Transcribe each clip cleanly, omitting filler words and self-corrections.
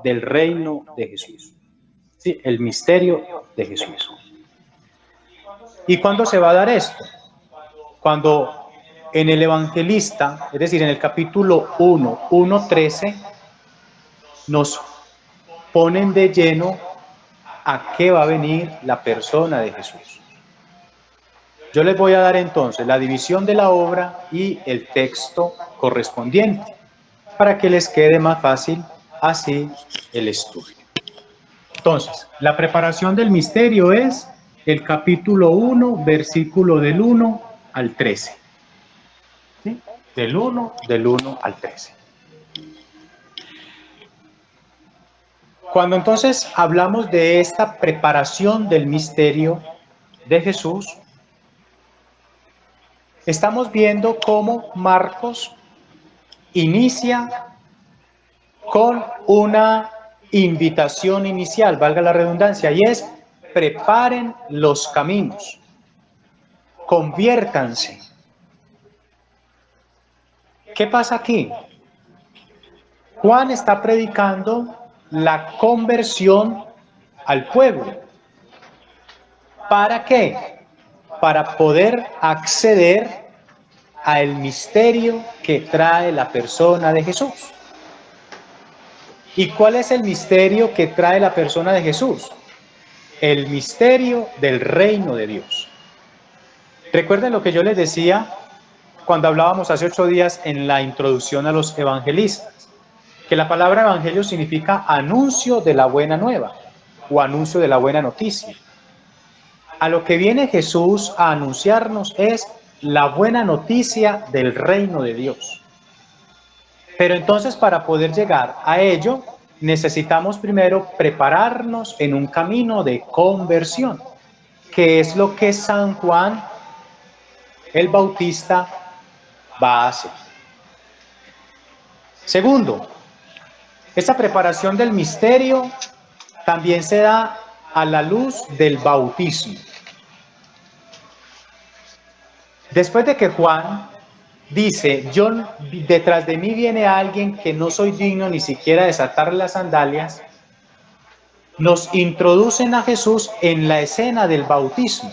del reino de Jesús. Sí, el misterio de Jesús. ¿Y cuándo se va a dar esto? Cuando en el evangelista, es decir, en el capítulo 1:13, nos ponen de lleno a qué va a venir la persona de Jesús. Yo les voy a dar entonces la división de la obra y el texto correspondiente, para que les quede más fácil así el estudio. Entonces, la preparación del misterio es el capítulo 1, versículo del 1 al 13. ¿Sí? Del 1 al 13. Cuando entonces hablamos de esta preparación del misterio de Jesús, estamos viendo cómo Marcos inicia con una invitación inicial, valga la redundancia, y es: preparen los caminos, conviértanse. ¿Qué pasa aquí? Juan está predicando la conversión al pueblo. ¿Para qué? Para poder acceder al misterio que trae la persona de Jesús. ¿Y cuál es el misterio que trae la persona de Jesús? El misterio del reino de Dios. Recuerden lo que yo les decía cuando hablábamos hace 8 días en la introducción a los evangelistas, que la palabra evangelio significa anuncio de la buena nueva o anuncio de la buena noticia. A lo que viene Jesús a anunciarnos es la buena noticia del reino de Dios. Pero entonces, para poder llegar a ello, necesitamos primero prepararnos en un camino de conversión, que es lo que San Juan el Bautista va a hacer. Segundo, esta preparación del misterio también se da a la luz del bautismo. Después de que Juan dice: detrás de mí viene alguien que no soy digno ni siquiera desatarle las sandalias, nos introducen a Jesús en la escena del bautismo.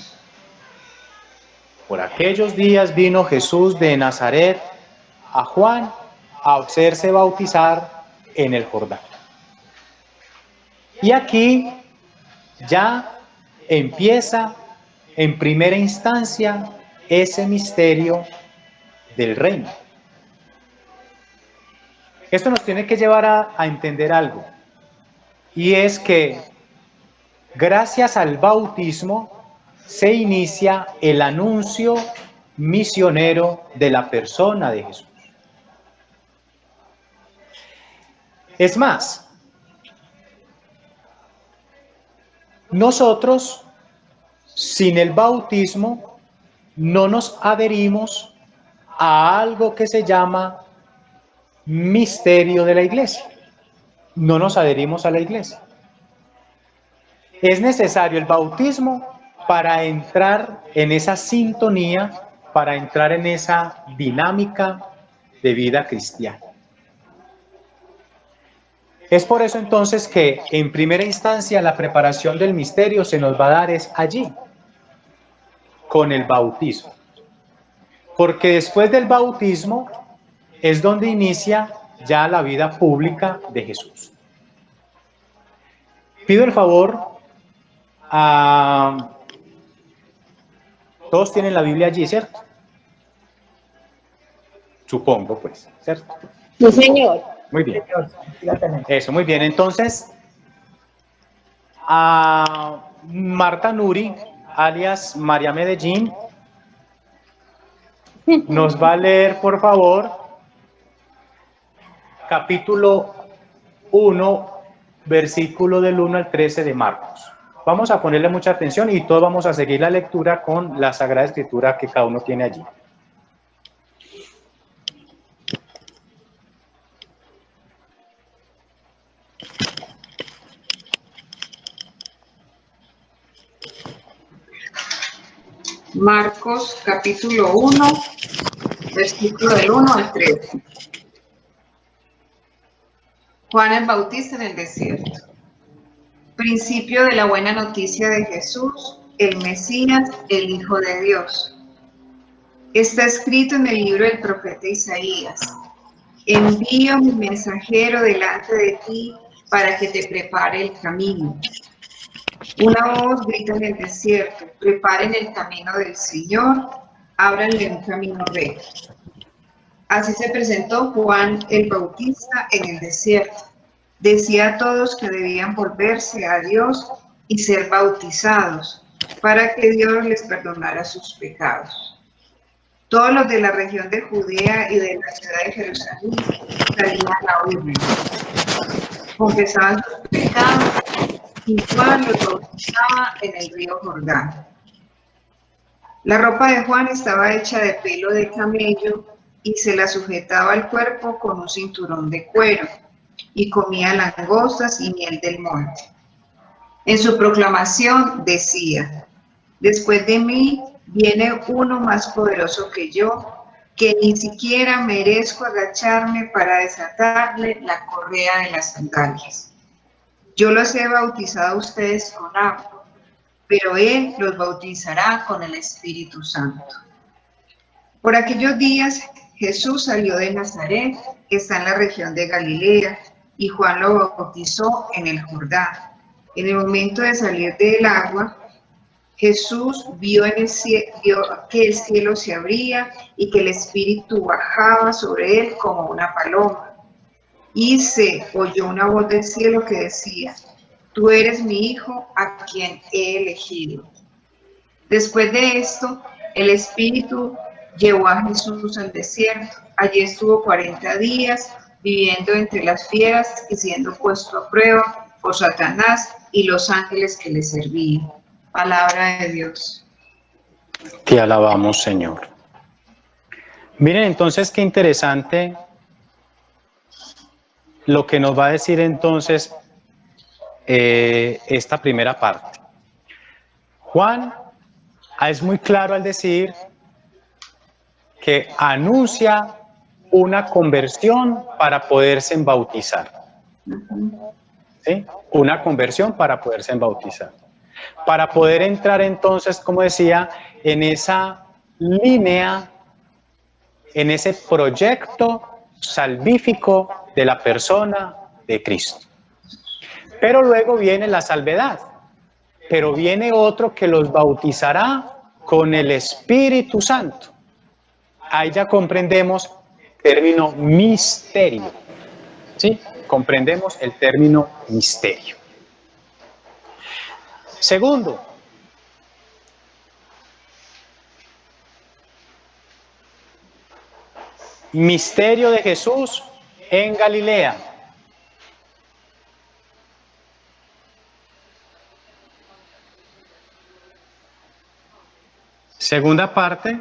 Por aquellos días vino Jesús de Nazaret a Juan a hacerse bautizar en el Jordán. Y aquí ya empieza en primera instancia ese misterio del reino. Esto nos tiene que llevar a entender algo, y es que gracias al bautismo se inicia el anuncio misionero de la persona de Jesús. Es más, nosotros sin el bautismo no nos adherimos a algo que se llama misterio de la iglesia. No nos adherimos a la iglesia. Es necesario el bautismo para entrar en esa sintonía, para entrar en esa dinámica de vida cristiana. Es por eso entonces que en primera instancia la preparación del misterio se nos va a dar es allí, con el bautismo. Porque después del bautismo es donde inicia ya la vida pública de Jesús. Pido el favor a... Todos tienen la Biblia allí, ¿cierto? Supongo, pues, ¿cierto? Sí, señor. Muy bien. Eso, muy bien. Entonces, a Marta Nuri, alias María Medellín, nos va a leer, por favor, capítulo 1, versículo del 1 al 13 de Marcos. Vamos a ponerle mucha atención y todos vamos a seguir la lectura con la Sagrada Escritura que cada uno tiene allí. Marcos capítulo 1, versículo del 1 al 13. Juan el Bautista en el desierto. Principio de la buena noticia de Jesús, el Mesías, el Hijo de Dios. Está escrito en el libro del profeta Isaías: envío mi mensajero delante de ti para que te prepare el camino. Una voz grita en el desierto: preparen el camino del Señor, ábranle un camino recto. Así se presentó Juan el Bautista en el desierto. Decía a todos que debían volverse a Dios y ser bautizados para que Dios les perdonara sus pecados. Todos los de la región de Judea y de la ciudad de Jerusalén salían a oírle. Confesaban sus pecados y Juan los bautizaba en el río Jordán. La ropa de Juan estaba hecha de pelo de camello y se la sujetaba al cuerpo con un cinturón de cuero, y comía langostas y miel del monte. En su proclamación decía: después de mí viene uno más poderoso que yo, que ni siquiera merezco agacharme para desatarle la correa de las sandalias. Yo los he bautizado a ustedes con agua, pero él los bautizará con el Espíritu Santo. Por aquellos días Jesús salió de Nazaret, que está en la región de Galilea, y Juan lo bautizó en el Jordán. En el momento de salir del agua, Jesús vio que el cielo se abría y que el Espíritu bajaba sobre él como una paloma. Y se oyó una voz del cielo que decía: tú eres mi Hijo, a quien he elegido. Después de esto, el Espíritu llevó a Jesús al desierto. Allí estuvo 40 días viviendo entre las fieras y siendo puesto a prueba por Satanás y los ángeles que le servían. Palabra de Dios. Te alabamos, Señor. Miren entonces qué interesante lo que nos va a decir entonces esta primera parte. Juan es muy claro al decir que anuncia una conversión para poderse bautizar. ¿Sí? Una conversión para poderse bautizar. Para poder entrar entonces, como decía, en esa línea, en ese proyecto salvífico de la persona de Cristo. Pero luego viene la salvedad. Pero viene otro que los bautizará con el Espíritu Santo. Ahí ya comprendemos el término misterio. ¿Sí? Comprendemos el término misterio. Segundo, misterio de Jesús en Galilea. Segunda parte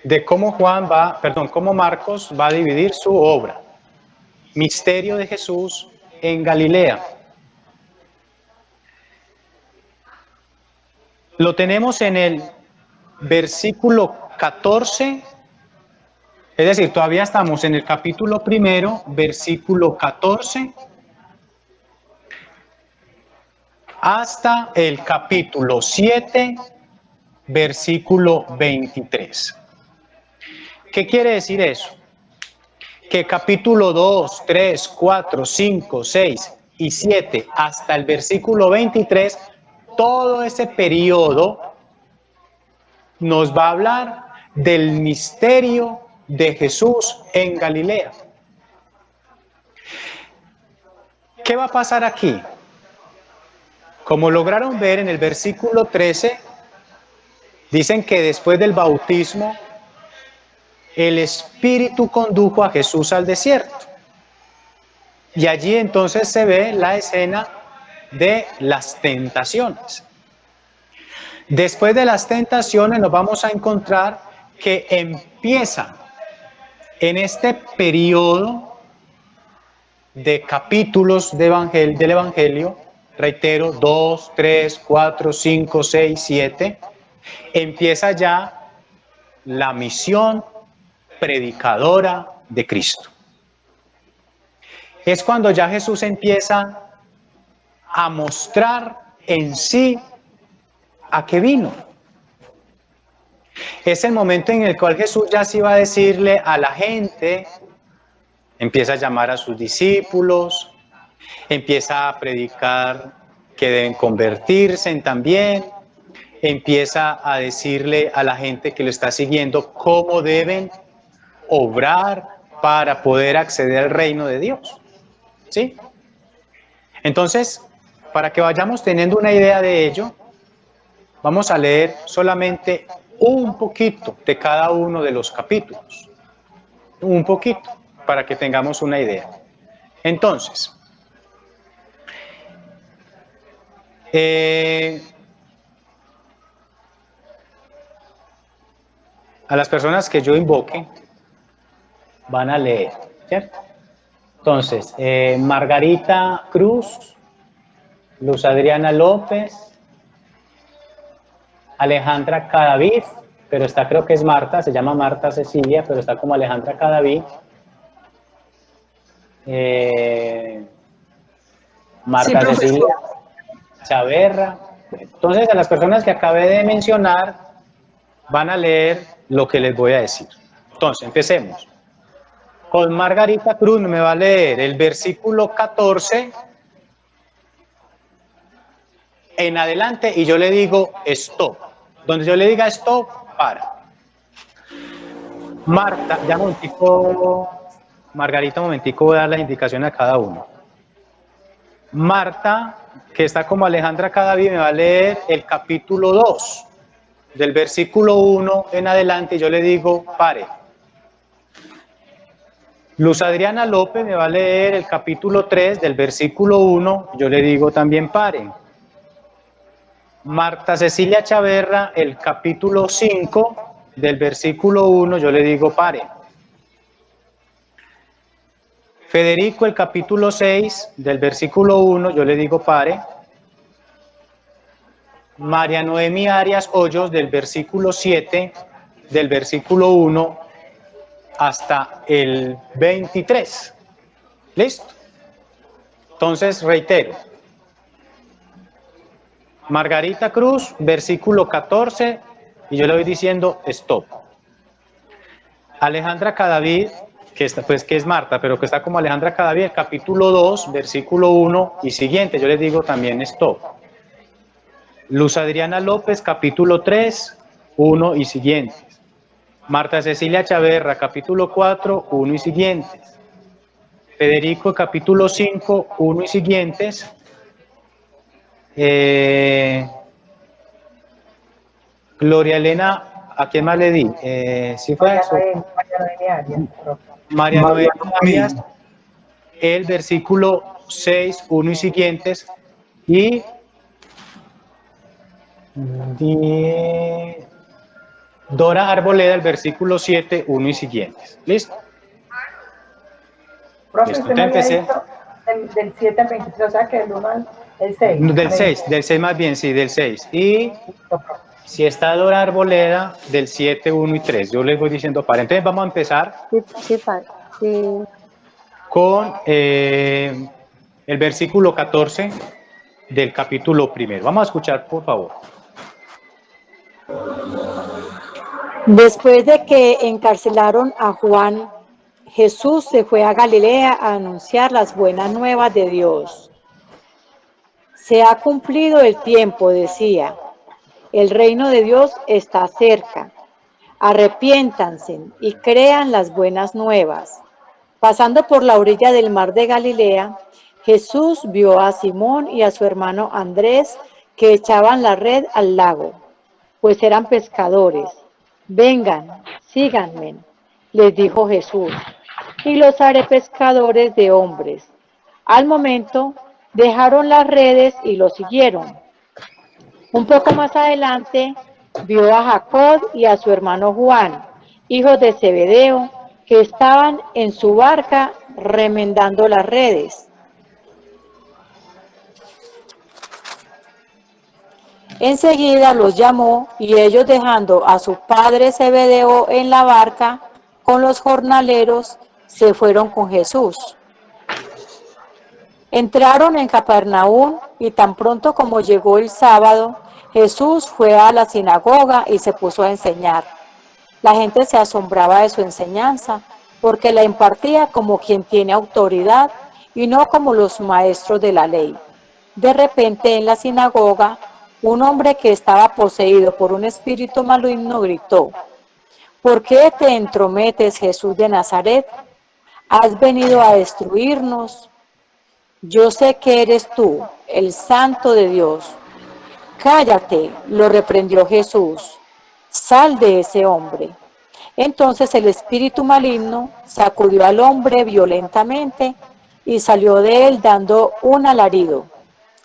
de cómo cómo Marcos va a dividir su obra. Misterio de Jesús en Galilea. Lo tenemos en el versículo 14, es decir, todavía estamos en el capítulo 1, versículo 14, hasta el capítulo 7, versículo 23. ¿Qué quiere decir eso? Que capítulo 2, 3, 4, 5, 6 y 7 hasta el versículo 23, todo ese periodo nos va a hablar del misterio de Jesús en Galilea. ¿Qué va a pasar aquí? Como lograron ver en el versículo 13, dicen que después del bautismo, el Espíritu condujo a Jesús al desierto. Y allí entonces se ve la escena de las tentaciones. Después de las tentaciones nos vamos a encontrar que empieza en este periodo de capítulos del Evangelio, reitero, 2, 3, 4, 5, 6, 7, empieza ya la misión predicadora de Cristo. es cuando ya Jesús empieza a mostrar en sí a qué vino. Es el momento en el cual Jesús ya sí va a decirle a la gente, empieza a llamar a sus discípulos, empieza a predicar que deben convertirse también, empieza a decirle a la gente que lo está siguiendo cómo deben obrar para poder acceder al reino de Dios. ¿Sí? Entonces, para que vayamos teniendo una idea de ello, vamos a leer solamente un poquito de cada uno de los capítulos. Un poquito, para que tengamos una idea. Entonces, a las personas que yo invoque van a leer, ¿cierto? Entonces, Margarita Cruz, Luz Adriana López, Alejandra Cadavid, pero está, creo que es Marta, se llama Marta Cecilia, pero está como Alejandra Cadavid. Marta Sí, Cecilia Chaverra. Entonces, a las personas que acabé de mencionar van a leer lo que les voy a decir. Entonces, empecemos. Con Margarita Cruz me va a leer el versículo 14 en adelante y yo le digo stop. Donde yo le diga stop, para. Marta, ya un momentico, Margarita, un momentico, voy a dar las indicaciones a cada uno. Marta, que está como Alejandra Cadavid, me va a leer el capítulo 2, del versículo 1 en adelante, y yo le digo pare. Luz Adriana López me va a leer el capítulo 3 del versículo 1, yo le digo también pare. Marta Cecilia Chaverra, el capítulo 5 del versículo 1, yo le digo pare. Federico, el capítulo 6 del versículo 1, yo le digo pare. María Noemi Arias Hoyos, del versículo 7, del versículo 1 hasta el 23. ¿Listo? Entonces, reitero. Margarita Cruz, versículo 14, y yo le voy diciendo stop. Alejandra Cadavid, que es Marta, pero que está como Alejandra Cadavid, capítulo 2, versículo 1 y siguiente, yo les digo también stop. Luz Adriana López, capítulo 3, 1 y siguientes. Marta Cecilia Chaverra, capítulo 4, 1 y siguientes. Federico, capítulo 5, 1 y siguientes. Gloria Elena, ¿a quién más le di? ¿Sí fue eso? María Noemi Arias, el versículo 6, 1 y siguientes. Y Dora Arboleda, el versículo 7, 1 y siguientes. ¿Listo? Profe, Listo. usted me Entonces había dicho del 7 al 23, o sea que del 1 al 6. Del 6 más bien, sí, del 6. Y si está Dora Arboleda, del 7, 1 y 3. Yo les voy diciendo para. Entonces vamos a empezar con el versículo 14 del capítulo 1. Vamos a escuchar, por favor. Después de que encarcelaron a Juan, Jesús se fue a Galilea a anunciar las buenas nuevas de Dios. Se ha cumplido el tiempo, decía. El reino de Dios está cerca. Arrepiéntanse y crean las buenas nuevas. Pasando por la orilla del mar de Galilea, Jesús vio a Simón y a su hermano Andrés que echaban la red al lago, pues eran pescadores. Vengan, síganme, les dijo Jesús, y los haré pescadores de hombres. Al momento, dejaron las redes y lo siguieron. Un poco más adelante, vio a Jacob y a su hermano Juan, hijos de Zebedeo, que estaban en su barca remendando las redes. Enseguida los llamó y ellos, dejando a su padre Zebedeo en la barca con los jornaleros, se fueron con Jesús. Entraron en Capernaum y tan pronto como llegó el sábado, Jesús fue a la sinagoga y se puso a enseñar. La gente se asombraba de su enseñanza porque la impartía como quien tiene autoridad y no como los maestros de la ley. De repente en la sinagoga, un hombre que estaba poseído por un espíritu maligno gritó: ¿Por qué te entrometes, Jesús de Nazaret? ¿Has venido a destruirnos? Yo sé que eres tú, el Santo de Dios. Cállate, lo reprendió Jesús. Sal de ese hombre. Entonces el espíritu maligno sacudió al hombre violentamente y salió de él dando un alarido.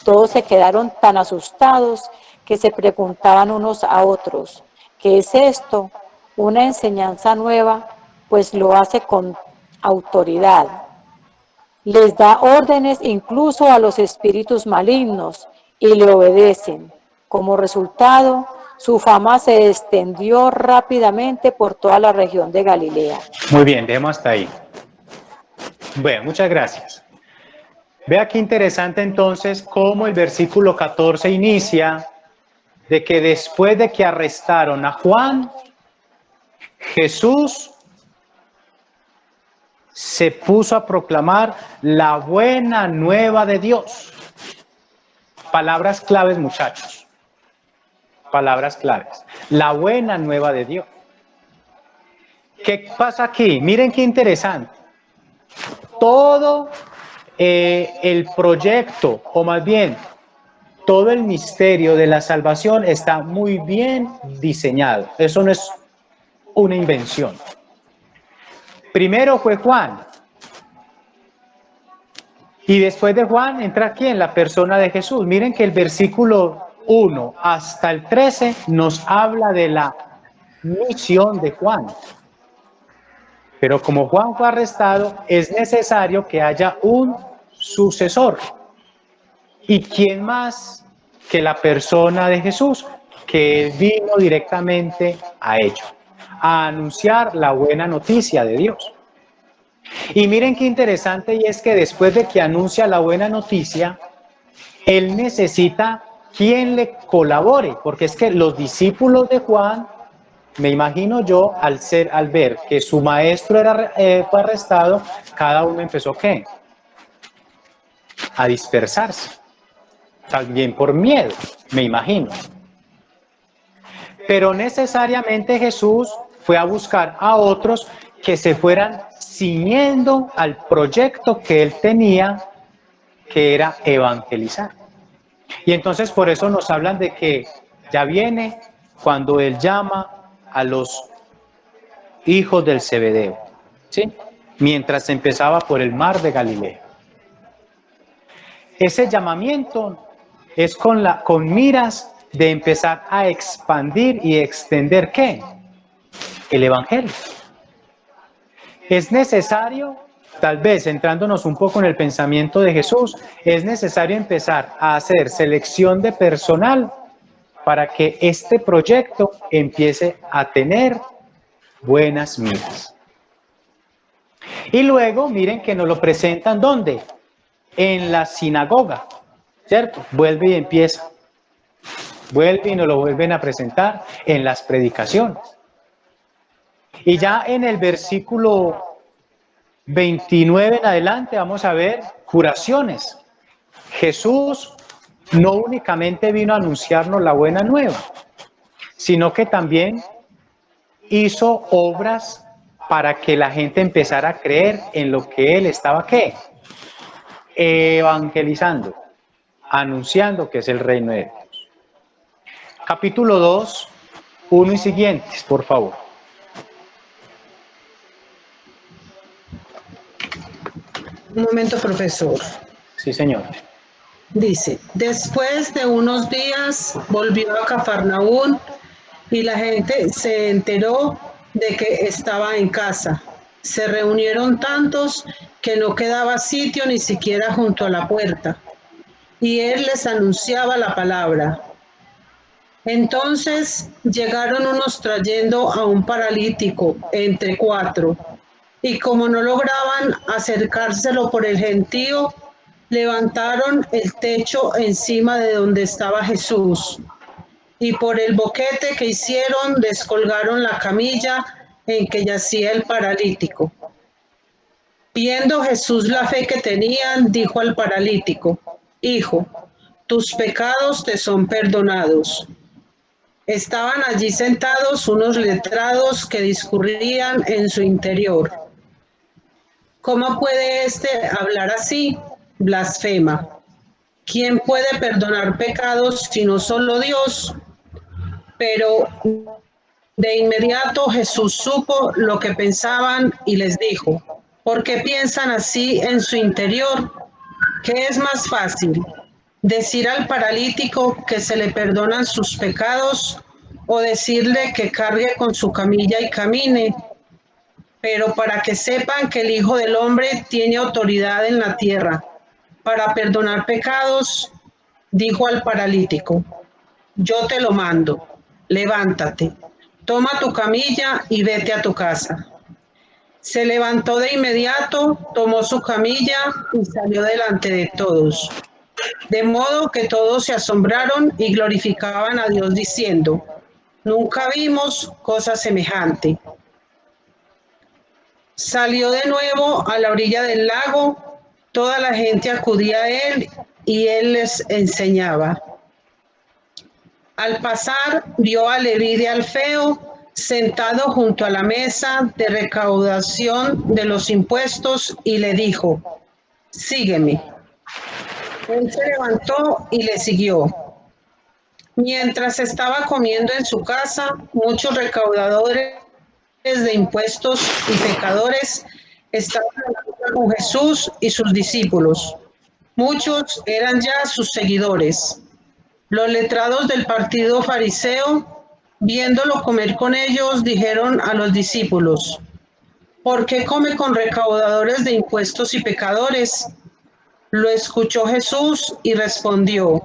Todos se quedaron tan asustados que se preguntaban unos a otros: ¿qué es esto? Una enseñanza nueva, pues lo hace con autoridad. Les da órdenes incluso a los espíritus malignos y le obedecen. Como resultado, su fama se extendió rápidamente por toda la región de Galilea. Muy bien, dejemos hasta ahí. Bueno, muchas gracias. Vea qué interesante entonces cómo el versículo 14 inicia de que después de que arrestaron a Juan, Jesús se puso a proclamar la buena nueva de Dios. Palabras claves, muchachos. Palabras claves. La buena nueva de Dios. ¿Qué pasa aquí? Miren qué interesante. Todo el proyecto, o más bien, todo el misterio de la salvación está muy bien diseñado. Eso no es una invención. Primero fue Juan. Y después de Juan entra ¿quién? La persona de Jesús. Miren que el versículo 1 hasta el 13 nos habla de la misión de Juan. Pero como Juan fue arrestado, es necesario que haya un sucesor. ¿Y quién más que la persona de Jesús? Que vino directamente a ello, a anunciar la buena noticia de Dios. Y miren qué interesante, y es que después de que anuncia la buena noticia, él necesita quien le colabore, porque es que los discípulos de Juan, me imagino yo, al ver que su maestro fue arrestado, cada uno empezó ¿qué? A dispersarse, también por miedo, me imagino. Pero necesariamente Jesús fue a buscar a otros que se fueran ciñendo al proyecto que él tenía, que era evangelizar. Y entonces por eso nos hablan de que ya viene cuando él llama a los hijos del Zebedeo, ¿sí? Mientras empezaba por el mar de Galilea. Ese llamamiento es con miras de empezar a expandir y extender ¿qué? El evangelio. Es necesario, tal vez centrándonos un poco en el pensamiento de Jesús, es necesario empezar a hacer selección de personal para que este proyecto empiece a tener buenas miras. Y luego, miren que nos lo presentan, ¿dónde? En la sinagoga, ¿cierto? Vuelve y empieza. Vuelve y nos lo vuelven a presentar en las predicaciones. Y ya en el versículo 29 en adelante vamos a ver curaciones. Jesús no únicamente vino a anunciarnos la buena nueva, sino que también hizo obras para que la gente empezara a creer en lo que él estaba ¿qué? Evangelizando, anunciando que es el reino de Dios. Capítulo 2, 1 y siguientes, por favor. Un momento, profesor. Sí, señor. Dice, después de unos días volvió a Cafarnaún y la gente se enteró de que estaba en casa. Se reunieron tantos que no quedaba sitio ni siquiera junto a la puerta. Y él les anunciaba la palabra. Entonces llegaron unos trayendo a un paralítico entre 4. Y como no lograban acercárselo por el gentío, levantaron el techo encima de donde estaba Jesús y por el boquete que hicieron descolgaron la camilla en que yacía el paralítico. Viendo Jesús la fe que tenían, dijo al paralítico: Hijo, tus pecados te son perdonados. Estaban allí sentados unos letrados que discurrían en su interior. ¿Cómo puede éste hablar así? Blasfema. ¿Quién puede perdonar pecados sino solo Dios? Pero de inmediato Jesús supo lo que pensaban y les dijo: ¿por qué piensan así en su interior? ¿Qué es más fácil? ¿Decir al paralítico que se le perdonan sus pecados o decirle que cargue con su camilla y camine? Pero para que sepan que el Hijo del Hombre tiene autoridad en la tierra para perdonar pecados, dijo al paralítico: yo te lo mando, levántate, toma tu camilla y vete a tu casa. Se levantó de inmediato, tomó su camilla y salió delante de todos. De modo que todos se asombraron y glorificaban a Dios diciendo: nunca vimos cosa semejante. Salió de nuevo a la orilla del lago, toda la gente acudía a él y él les enseñaba. Al pasar, vio a Leví de Alfeo sentado junto a la mesa de recaudación de los impuestos y le dijo: sígueme. Él se levantó y le siguió. Mientras estaba comiendo en su casa, muchos recaudadores de impuestos y pecadores estaban con Jesús y sus discípulos. Muchos eran ya sus seguidores. Los letrados del partido fariseo, viéndolo comer con ellos, dijeron a los discípulos: ¿por qué come con recaudadores de impuestos y pecadores? Lo escuchó Jesús y respondió: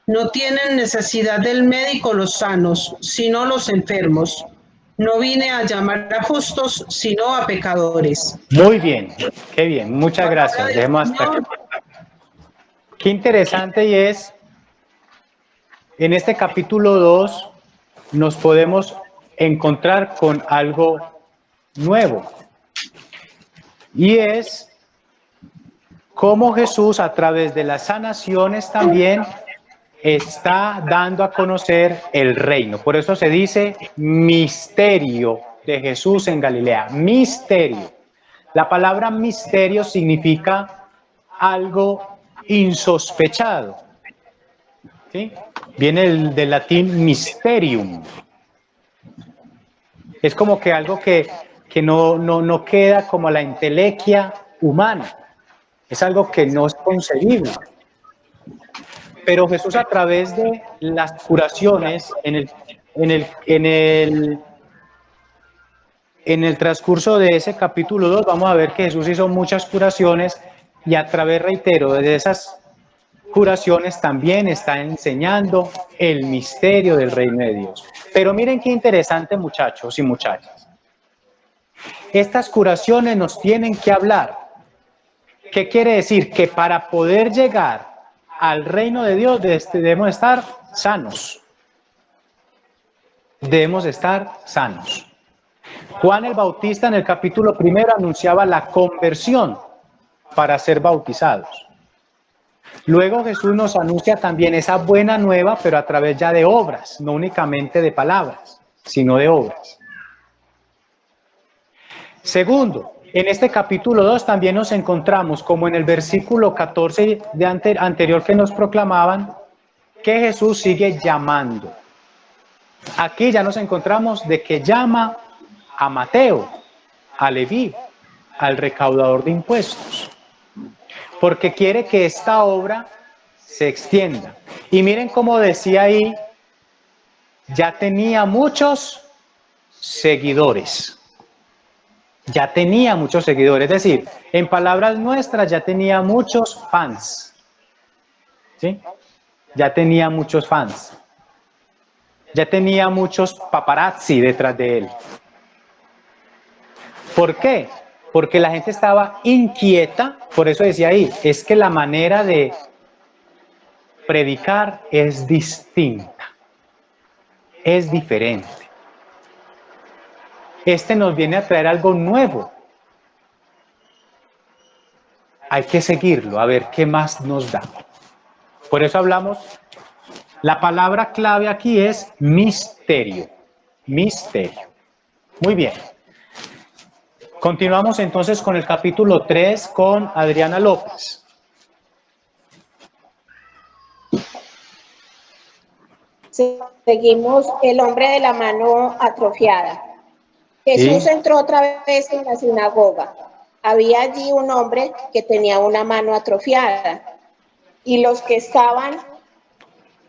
no tienen necesidad del médico los sanos, sino los enfermos. No vine a llamar a justos, sino a pecadores. Muy bien, qué bien, muchas gracias. Dejemos hasta aquí. Qué interesante, y es, en este capítulo 2 nos podemos encontrar con algo nuevo, y es cómo Jesús, a través de las sanaciones, también está dando a conocer el reino. Por eso se dice misterio de Jesús en Galilea. Misterio. La palabra misterio significa algo insospechado. ¿Sí? Viene del latín mysterium. Es como que algo que no queda como la entelequia humana. Es algo que no es concebible. Pero Jesús, a través de las curaciones, en el transcurso de ese capítulo 2, vamos a ver que Jesús hizo muchas curaciones, y a través, reitero, de esas curaciones también está enseñando el misterio del reino de Dios. Pero miren qué interesante, muchachos y muchachas. Estas curaciones nos tienen que hablar. ¿Qué quiere decir? Que para poder llegar al reino de Dios debemos estar sanos. Debemos estar sanos. Juan el Bautista en el capítulo 1 anunciaba la conversión para ser bautizados. Luego Jesús nos anuncia también esa buena nueva, pero a través ya de obras, no únicamente de palabras, sino de obras. Segundo, en este capítulo 2 también nos encontramos, como en el versículo 14 anterior que nos proclamaban, que Jesús sigue llamando. Aquí ya nos encontramos de que llama a Mateo, a Leví, al recaudador de impuestos, porque quiere que esta obra se extienda. Y miren cómo decía ahí, ya tenía muchos seguidores. Ya tenía muchos seguidores, es decir, en palabras nuestras, ya tenía muchos fans. ¿Sí? Ya tenía muchos fans. Ya tenía muchos paparazzi detrás de él. ¿Por qué? porque la gente estaba inquieta, por eso decía ahí, es que la manera de predicar es distinta, es diferente. Este nos viene a traer algo nuevo. Hay que seguirlo, a ver qué más nos da. Por eso hablamos, la palabra clave aquí es misterio. Misterio. Muy bien. Continuamos entonces con el capítulo 3 con Adriana López. Seguimos el hombre de la mano atrofiada. Jesús Sí. entró otra vez en la sinagoga. Había allí un hombre que tenía una mano atrofiada y los que estaban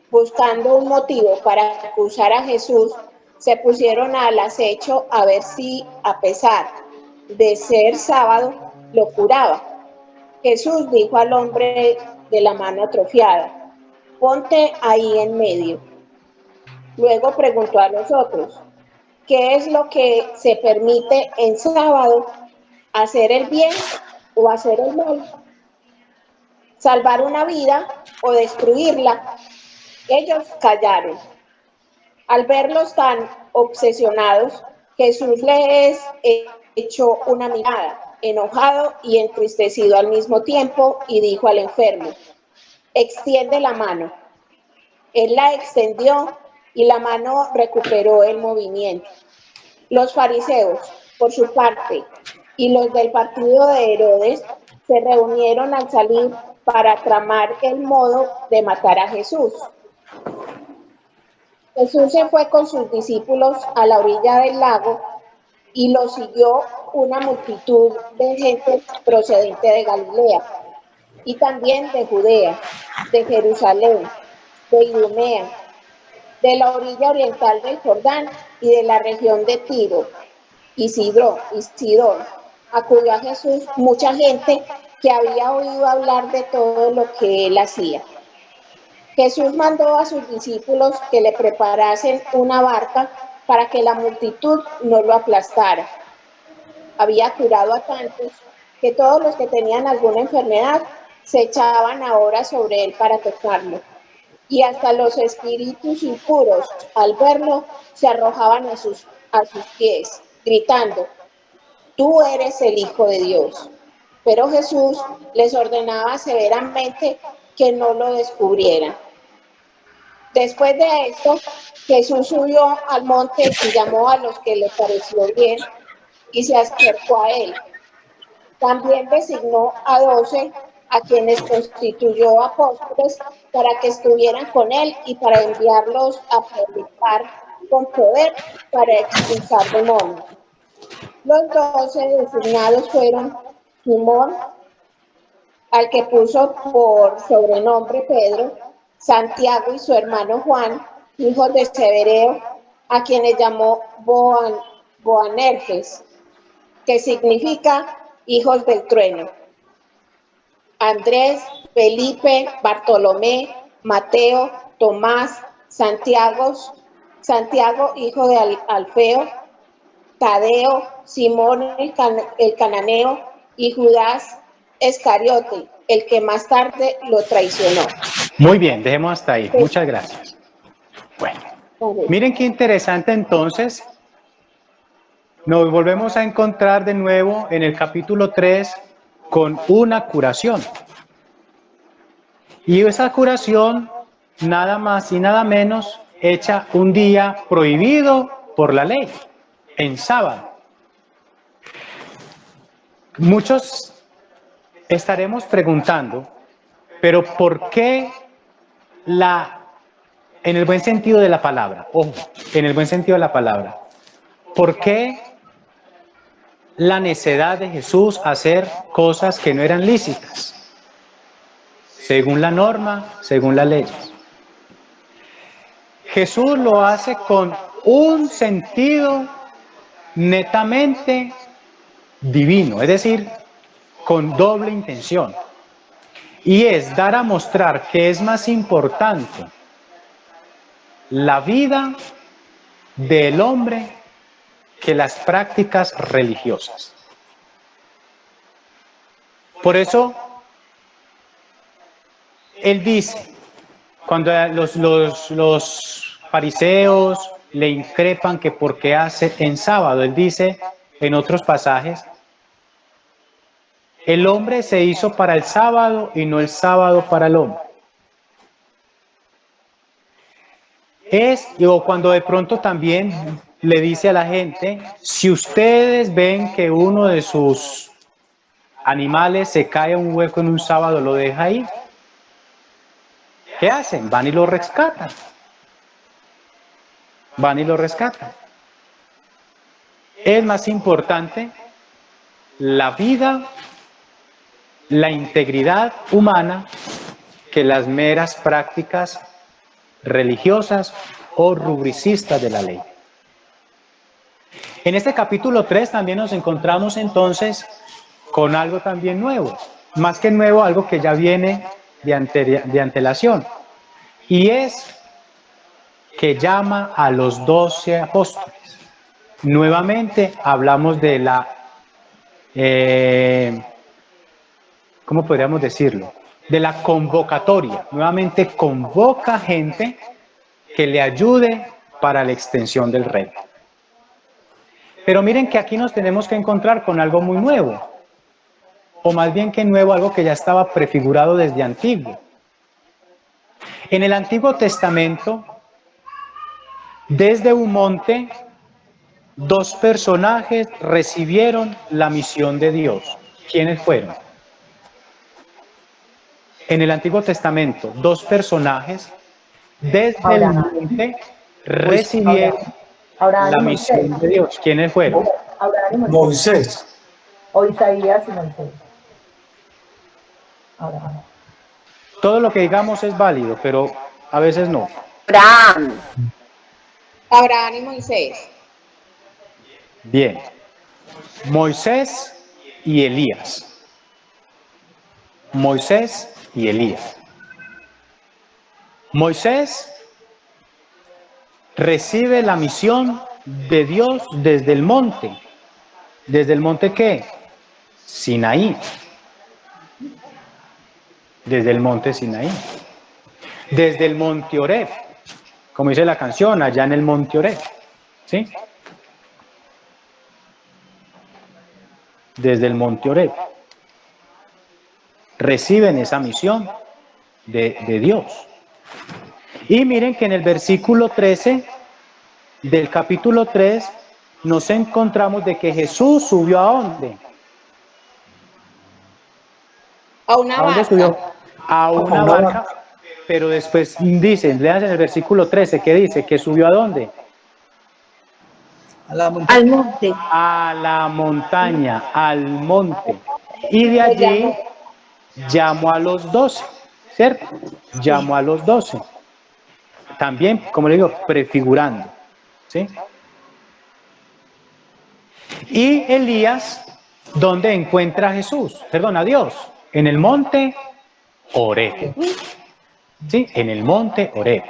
buscando un motivo para acusar a Jesús se pusieron al acecho a ver si, a pesar de ser sábado, lo curaba. Jesús dijo al hombre de la mano atrofiada: ponte ahí en medio. Luego preguntó a los otros: ¿qué es lo que se permite en sábado? ¿Hacer el bien o hacer el mal? ¿Salvar una vida o destruirla? Ellos callaron. Al verlos tan obsesionados, Jesús les echó una mirada, enojado y entristecido al mismo tiempo, y dijo al enfermo: extiende la mano. Él la extendió y la mano recuperó el movimiento. Los fariseos, por su parte, y los del partido de Herodes se reunieron al salir para tramar el modo de matar a Jesús. Jesús se fue con sus discípulos a la orilla del lago y lo siguió una multitud de gente procedente de Galilea y también de Judea, de Jerusalén, de Idumea, de la orilla oriental del Jordán y de la región de Tiro y Sidón. Acudió a Jesús mucha gente que había oído hablar de todo lo que él hacía. Jesús mandó a sus discípulos que le preparasen una barca para que la multitud no lo aplastara. Había curado a tantos que todos los que tenían alguna enfermedad se echaban ahora sobre él para tocarlo. Y hasta los espíritus impuros, al verlo, se arrojaban a sus pies, gritando: tú eres el Hijo de Dios. Pero Jesús les ordenaba severamente que no lo descubrieran. Después de esto, Jesús subió al monte y llamó a los que le pareció bien y se acercó a él. También designó a 12, a quienes constituyó apóstoles, para que estuvieran con él y para enviarlos a predicar con poder para expulsar demonios. Los 12 designados fueron Simón, al que puso por sobrenombre Pedro; Santiago y su hermano Juan, hijos de Zebedeo, a quienes llamó Boanerges, que significa hijos del trueno; Andrés, Felipe, Bartolomé, Mateo, Tomás, Santiago, hijo de Alfeo, Tadeo, Simón el cananeo y Judas Iscariote, el que más tarde lo traicionó. Muy bien, dejemos hasta ahí. Muchas gracias. Bueno, miren qué interesante entonces. Nos volvemos a encontrar de nuevo en el capítulo 3 con una curación. Y esa curación, nada más y nada menos, hecha un día prohibido por la ley, en sábado. Muchos estaremos preguntando, pero ¿por qué en el buen sentido de la palabra, ojo, en el buen sentido de la palabra, ¿por qué la necedad de Jesús hacer cosas que no eran lícitas? Según la norma, según las leyes. Jesús lo hace con un sentido netamente divino, es decir, con doble intención. Y es dar a mostrar que es más importante la vida del hombre que las prácticas religiosas. Por eso, él dice, cuando los fariseos le increpan que por qué hace en sábado, él dice en otros pasajes, el hombre se hizo para el sábado y no el sábado para el hombre. O cuando de pronto también le dice a la gente, si ustedes ven que uno de sus animales se cae a un hueco en un sábado, lo deja ahí. ¿Qué hacen? Van y lo rescatan. Van y lo rescatan. Es más importante la vida, la integridad humana que las meras prácticas religiosas o rubricistas de la ley. En este capítulo 3 también nos encontramos entonces con algo también nuevo, más que nuevo, algo que ya viene de antelación, y es que llama a los 12 apóstoles. Nuevamente hablamos de la, ¿cómo podríamos decirlo? De la convocatoria. Nuevamente convoca gente que le ayude para la extensión del reino. Pero miren que aquí nos tenemos que encontrar con algo muy nuevo, o más bien que nuevo, algo que ya estaba prefigurado desde antiguo. En el Antiguo Testamento, desde un monte, dos personajes recibieron la misión de Dios. ¿Quiénes fueron? En el Antiguo Testamento, dos personajes desde el monte recibieron la misión de Dios. ¿Quiénes fueron? Abraham y Moisés. O Isaías y Moisés. Abraham. Todo lo que digamos es válido, pero a veces no. Abraham y Moisés. Bien. Moisés y Elías. Moisés y Elías. Moisés recibe la misión de Dios desde el monte. ¿Desde el monte qué? Sinaí. Desde el monte Sinaí. Desde el monte Oreb. Como dice la canción, allá en el monte Oreb. ¿Sí? Desde el monte Oreb. Reciben esa misión de Dios. Y miren que en el versículo 13 del capítulo 3 nos encontramos de que Jesús subió ¿a dónde? A una ¿A dónde barca. subió? A una barca, pero después dicen, lean en el versículo 13, ¿qué dice? ¿Que subió a dónde? Al monte. A la montaña, al monte. Y de allí llamó a los 12, ¿cierto? Llamó a los 12. También, como le digo, prefigurando, ¿sí? Y Elías, ¿dónde encuentra a Jesús? Perdón, a Dios. En el monte Oreb. ¿Sí? En el monte Oreb.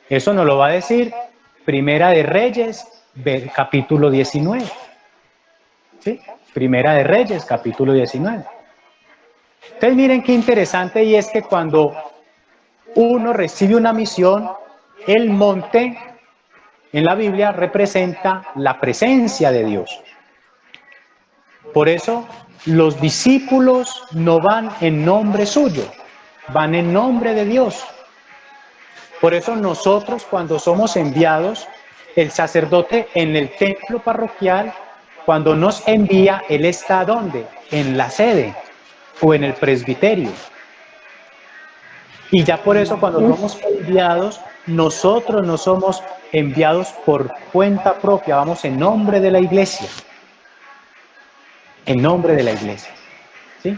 Eso nos lo va a decir Primera de Reyes, capítulo 19. ¿Sí? Primera de Reyes, capítulo 19. Entonces miren qué interesante, y es que cuando uno recibe una misión, el monte en la Biblia representa la presencia de Dios. Por eso los discípulos no van en nombre suyo, van en nombre de Dios. Por eso nosotros, cuando somos enviados, el sacerdote en el templo parroquial, cuando nos envía, él está ¿dónde? En la sede o en el presbiterio. Y ya por eso cuando somos enviados, nosotros no somos enviados por cuenta propia, vamos en nombre de la iglesia. En nombre de la iglesia. ¿Sí?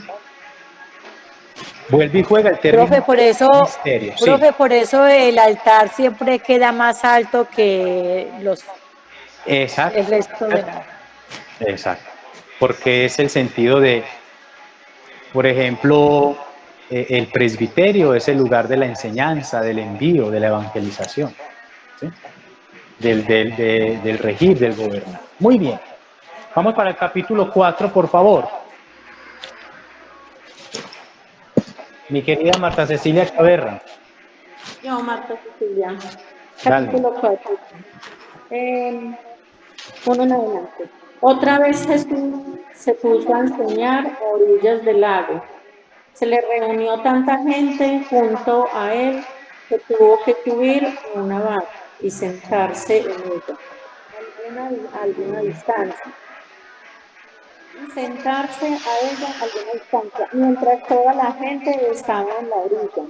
Vuelve y juega el término Profe, misterio. Sí. profe, por eso el altar siempre queda más alto que Exacto. el resto de la... Exacto. Porque es el sentido de, por ejemplo, el presbiterio es el lugar de la enseñanza, del envío, de la evangelización, ¿sí? del regir, del gobernar. Muy bien. Vamos para el capítulo 4, por favor. Mi querida Marta Cecilia Caberra. Yo, Marta Cecilia, Dale. capítulo 4. Uno en adelante. Otra vez Jesús se puso a enseñar a orillas del lago. Se le reunió tanta gente junto a él que tuvo que subir a una barca y sentarse en ella, a alguna distancia. Mientras toda la gente estaba en la orilla.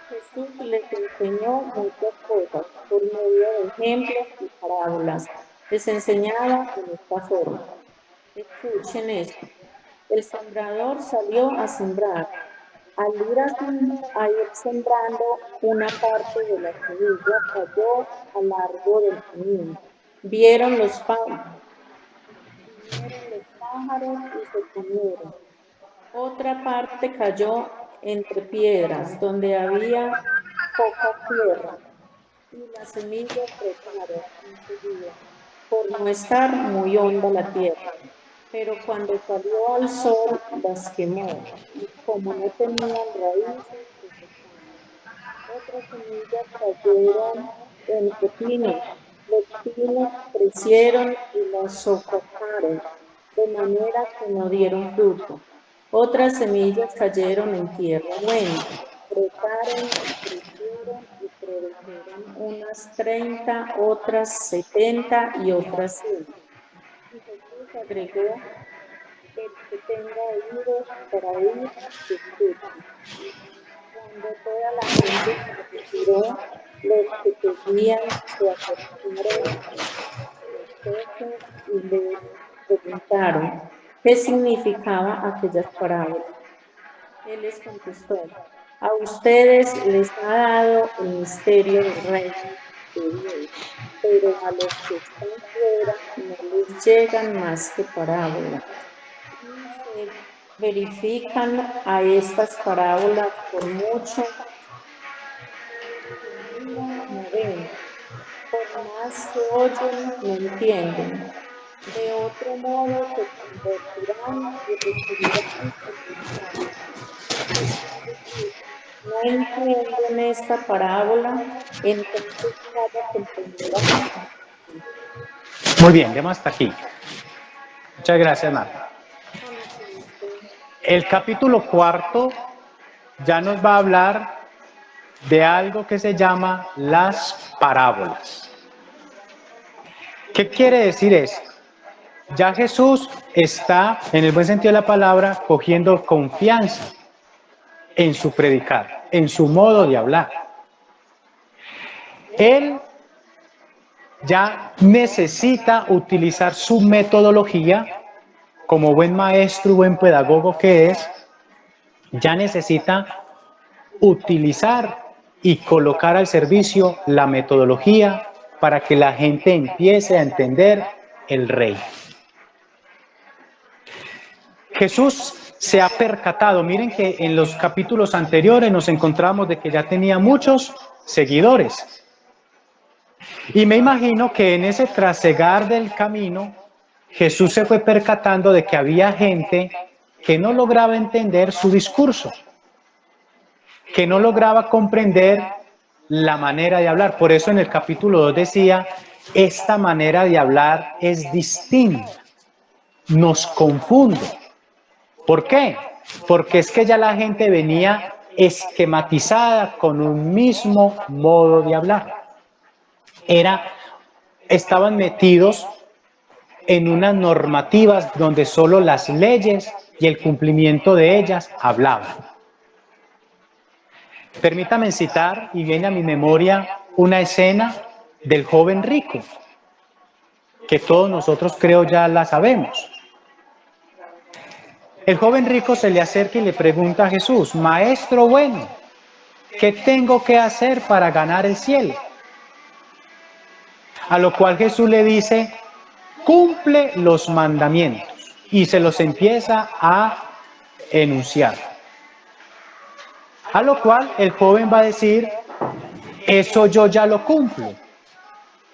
Jesús les enseñó muchas cosas por medio de ejemplos y parábolas. Les enseñaba en esta forma. Escuchen esto. El sembrador salió a sembrar. Al ir sembrando, una parte de la semilla cayó a lo largo del camino. Vieron los pájaros y se comieron. Otra parte cayó entre piedras, donde había poca tierra, y las semillas brotaron enseguida, por no estar muy honda la tierra. Pero cuando salió al sol, las quemó, y como no tenían raíces, otras semillas cayeron entre pinos. Los pinos crecieron y las sofocaron, de manera que no dieron fruto. Otras semillas cayeron en tierra buena, brotaron, crecieron y produjeron unas 30, otras 70 y otras 100. Y Jesús agregó: el que tenga oídos para oír, que escuche. Cuando toda la gente se retiró, los que seguían se acercaron y le preguntaron qué significaba aquellas parábolas. Él les contestó: a ustedes les ha dado el misterio del reino de Dios, pero a los que están fuera no les llegan más que parábolas. Y se verifican a estas parábolas por mucho que no ven, por más que oyen, no entienden. De otro modo se convertirán y recibirán el mensaje. No entienden esta parábola, entonces cada comprenderá. Muy bien, demos hasta aquí. Muchas gracias, Marta. El capítulo 4 ya nos va a hablar de algo que se llama las parábolas. ¿Qué quiere decir esto? Ya Jesús está, en el buen sentido de la palabra, cogiendo confianza en su predicar, en su modo de hablar. Él ya necesita utilizar su metodología como buen maestro y buen pedagogo que es, ya necesita utilizar y colocar al servicio la metodología para que la gente empiece a entender el reino. Jesús se ha percatado, miren que en los capítulos anteriores nos encontramos de que ya tenía muchos seguidores. Y me imagino que en ese trasegar del camino, Jesús se fue percatando de que había gente que no lograba entender su discurso, que no lograba comprender la manera de hablar. Por eso en el capítulo 2 decía, esta manera de hablar es distinta, nos confunde. ¿Por qué? Porque es que ya la gente venía esquematizada con un mismo modo de hablar. Estaban metidos en unas normativas donde solo las leyes y el cumplimiento de ellas hablaban. Permítame citar, y viene a mi memoria, una escena del joven rico, que todos nosotros creo ya la sabemos. El joven rico se le acerca y le pregunta a Jesús, maestro bueno, ¿qué tengo que hacer para ganar el cielo? A lo cual Jesús le dice, cumple los mandamientos, y se los empieza a enunciar. A lo cual el joven va a decir, eso yo ya lo cumplo.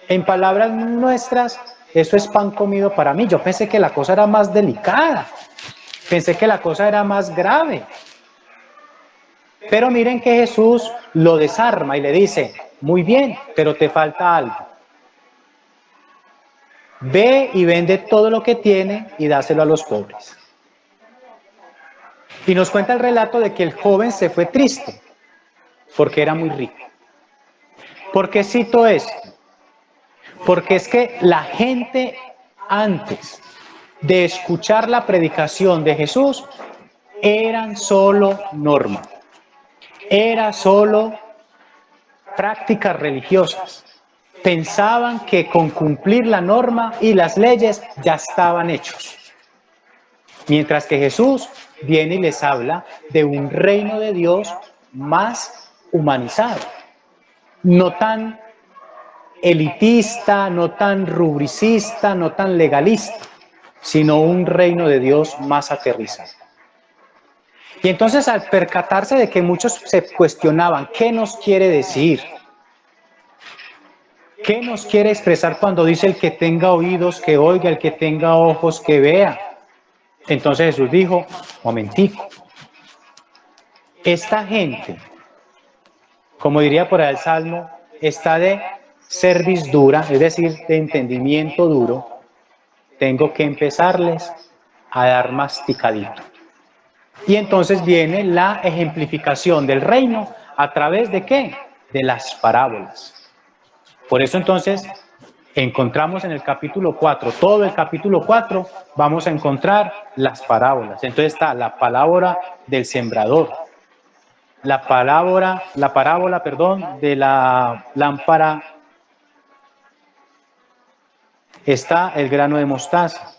En palabras nuestras, eso es pan comido para mí. Yo pensé que la cosa era más delicada. Pensé que la cosa era más grave. Pero miren que Jesús lo desarma y le dice, muy bien, pero te falta algo. Ve y vende todo lo que tiene y dáselo a los pobres. Y nos cuenta el relato de que el joven se fue triste porque era muy rico. ¿Por qué cito esto? Porque es que la gente antes de escuchar la predicación de Jesús eran solo norma, era solo prácticas religiosas. Pensaban que con cumplir la norma y las leyes ya estaban hechos. Mientras que Jesús viene y les habla de un reino de Dios más humanizado, no tan elitista, no tan rubricista, no tan legalista, sino un reino de Dios más aterrizado. Y entonces al percatarse de que muchos se cuestionaban, ¿qué nos quiere decir? ¿Qué nos quiere expresar cuando dice el que tenga oídos que oiga, el que tenga ojos que vea? Entonces Jesús dijo, momentico, esta gente, como diría por ahí el Salmo, está de cerviz dura, es decir, de entendimiento duro, tengo que empezarles a dar masticadito. Y entonces viene la ejemplificación del reino a través de ¿qué? De las parábolas. Por eso entonces encontramos en el capítulo 4, todo el capítulo 4, vamos a encontrar las parábolas. Entonces está la parábola del sembrador, la parábola, de la lámpara, está el grano de mostaza,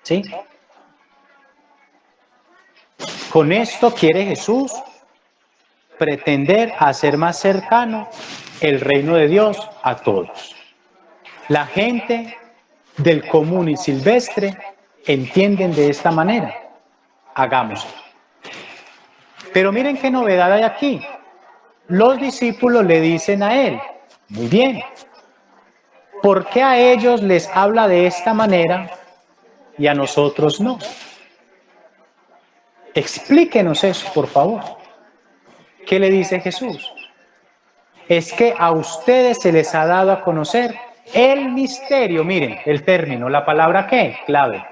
¿sí? Con esto quiere Jesús pretender hacer más cercano el reino de Dios a todos. La gente del común y silvestre entienden de esta manera. Hagámoslo. Pero miren qué novedad hay aquí. Los discípulos le dicen a él, muy bien, ¿por qué a ellos les habla de esta manera y a nosotros no? Explíquenos eso, por favor. ¿Qué le dice Jesús? Es que a ustedes se les ha dado a conocer el misterio, miren, el término, la palabra ¿qué? Clave.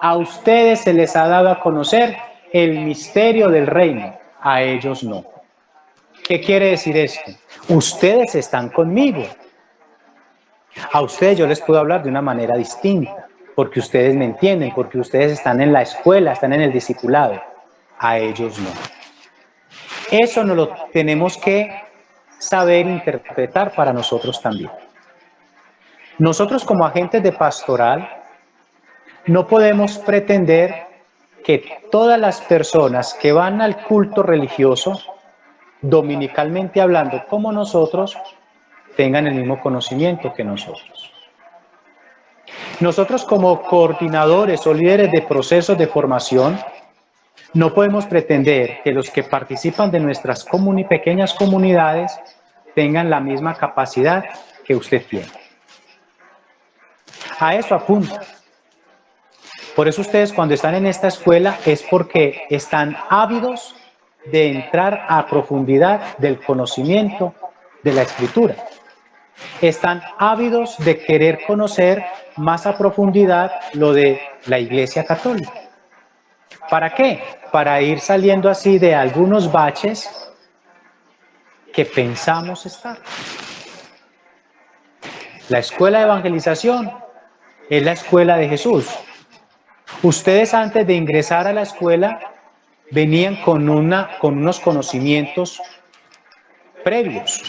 A ustedes se les ha dado a conocer el misterio del reino, a ellos no. ¿Qué quiere decir esto? Ustedes están conmigo. A ustedes yo les puedo hablar de una manera distinta, porque ustedes me entienden, porque ustedes están en la escuela, están en el discipulado. A ellos no. Eso nos lo tenemos que saber interpretar para nosotros también. Nosotros como agentes de pastoral no podemos pretender que todas las personas que van al culto religioso, dominicalmente hablando como nosotros, tengan el mismo conocimiento que nosotros. Nosotros como coordinadores o líderes de procesos de formación, no podemos pretender que los que participan de nuestras pequeñas comunidades tengan la misma capacidad que usted tiene. A eso apunta. Por eso ustedes cuando están en esta escuela es porque están ávidos de entrar a profundidad del conocimiento de la Escritura. Están ávidos de querer conocer más a profundidad lo de la Iglesia Católica. ¿Para qué? Para ir saliendo así de algunos baches que pensamos estar. La escuela de evangelización es la escuela de Jesús. Ustedes antes de ingresar a la escuela venían con unos conocimientos previos,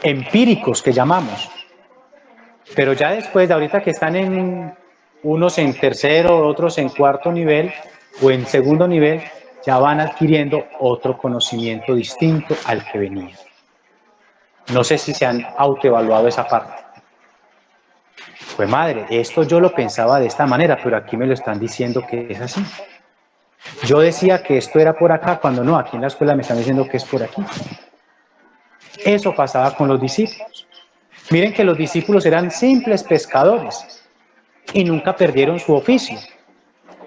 empíricos que llamamos. Pero ya después de ahorita que están unos en tercero, otros en cuarto nivel o en segundo nivel, ya van adquiriendo otro conocimiento distinto al que venían. No sé si se han autoevaluado esa parte. Pues madre, esto yo lo pensaba de esta manera, pero aquí me lo están diciendo que es así. Yo decía que esto era por acá, cuando no, aquí en la escuela me están diciendo que es por aquí. Eso pasaba con los discípulos. Miren que los discípulos eran simples pescadores y nunca perdieron su oficio.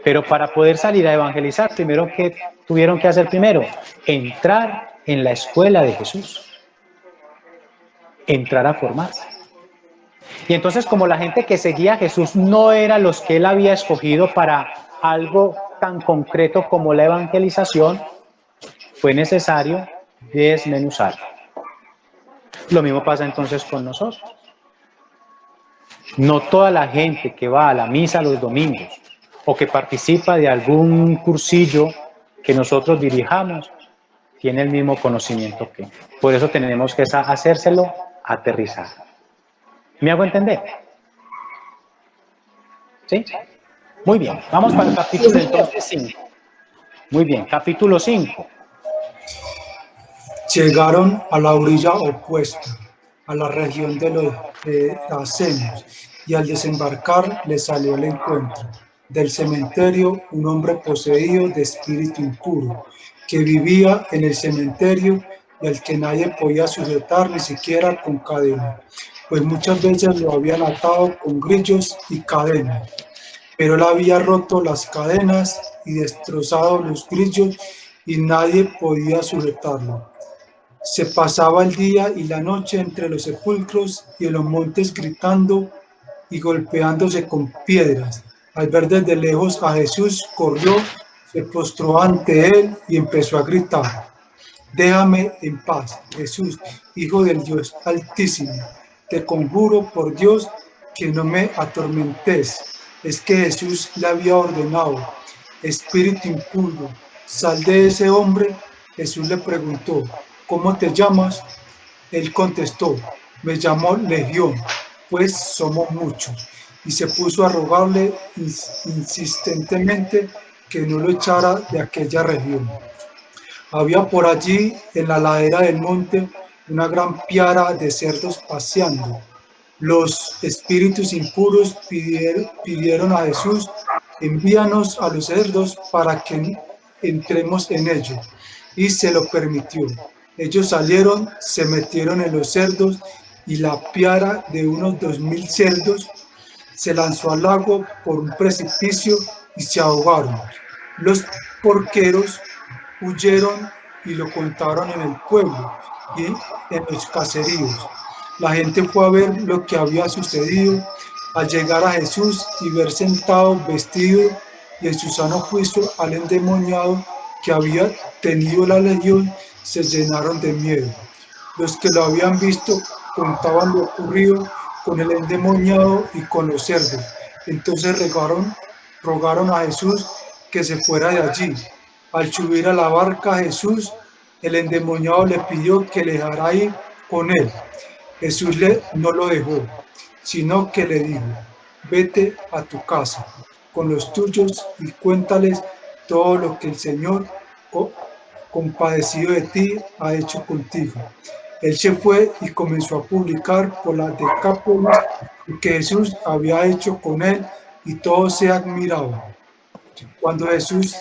Pero para poder salir a evangelizar, primero que tuvieron que hacer primero, entrar en la escuela de Jesús, entrar a formarse. Y entonces, como la gente que seguía a Jesús no era los que él había escogido para algo tan concreto como la evangelización, fue necesario desmenuzar. Lo mismo pasa entonces con nosotros. No toda la gente que va a la misa los domingos o que participa de algún cursillo que nosotros dirijamos tiene el mismo conocimiento que. Por eso tenemos que hacérselo aterrizar. ¿Me hago entender? ¿Sí? Muy bien. Vamos para el capítulo entonces 5. Muy bien. Capítulo 5. Llegaron a la orilla opuesta, a la región de los Gerasenos, y al desembarcar les salió al encuentro del cementerio un hombre poseído de espíritu impuro, que vivía en el cementerio y al que nadie podía sujetar ni siquiera con cadena, pues muchas veces lo habían atado con grillos y cadenas. Pero él había roto las cadenas y destrozado los grillos y nadie podía sujetarlo. Se pasaba el día y la noche entre los sepulcros y en los montes gritando y golpeándose con piedras. Al ver desde lejos a Jesús, corrió, se postró ante él y empezó a gritar: déjame en paz, Jesús, Hijo del Dios Altísimo. Te conjuro por Dios que no me atormentes. Es que Jesús le había ordenado: espíritu impuro, sal de ese hombre. Jesús le preguntó: ¿cómo te llamas? Él contestó: me llamo Legión, pues somos muchos. Y se puso a rogarle insistentemente que no lo echara de aquella región. Había por allí, en la ladera del monte, una gran piara de cerdos paseando. Los espíritus impuros pidieron a Jesús: envíanos a los cerdos para que entremos en ellos. Y se lo permitió. Ellos salieron, se metieron en los cerdos y la piara de unos 2000 cerdos se lanzó al lago por un precipicio y se ahogaron. Los porqueros huyeron y lo contaron en el pueblo y en los caseríos. La gente fue a ver lo que había sucedido. Al llegar a Jesús y ver sentado, vestido y en su sano juicio al endemoniado que había tenido la legión, se llenaron de miedo. Los que lo habían visto contaban lo ocurrido con el endemoniado y con los cerdos. Entonces rogaron a Jesús que se fuera de allí. Al subir a la barca Jesús, el endemoniado le pidió que le dejara ir con él. Jesús no lo dejó, sino que le dijo: vete a tu casa con los tuyos y cuéntales todo lo que el Señor, compadecido de ti, ha hecho contigo. Él se fue y comenzó a publicar por la Decápolis lo que Jesús había hecho con él, y todos se admiraban. Cuando Jesús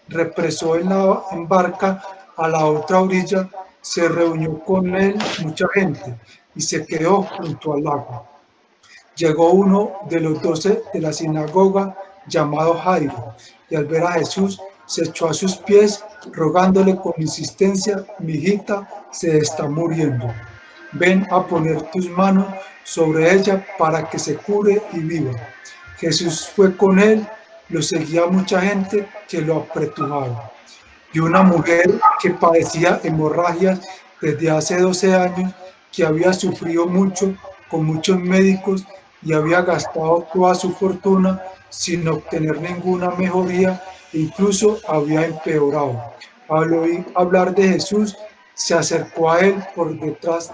represó en barca a la otra orilla, se reunió con él mucha gente y se quedó junto al lago. Llegó uno de los 12 de la sinagoga, llamado Jairo, y al ver a Jesús se echó a sus pies, rogándole con insistencia: mi hijita se está muriendo. Ven a poner tus manos sobre ella para que se cure y viva. Jesús fue con él, lo seguía mucha gente que lo apretujaba. Y una mujer que padecía hemorragias desde hace 12 años, que había sufrido mucho con muchos médicos y había gastado toda su fortuna sin obtener ninguna mejoría, e incluso había empeorado. Al oír hablar de Jesús, se acercó a él por detrás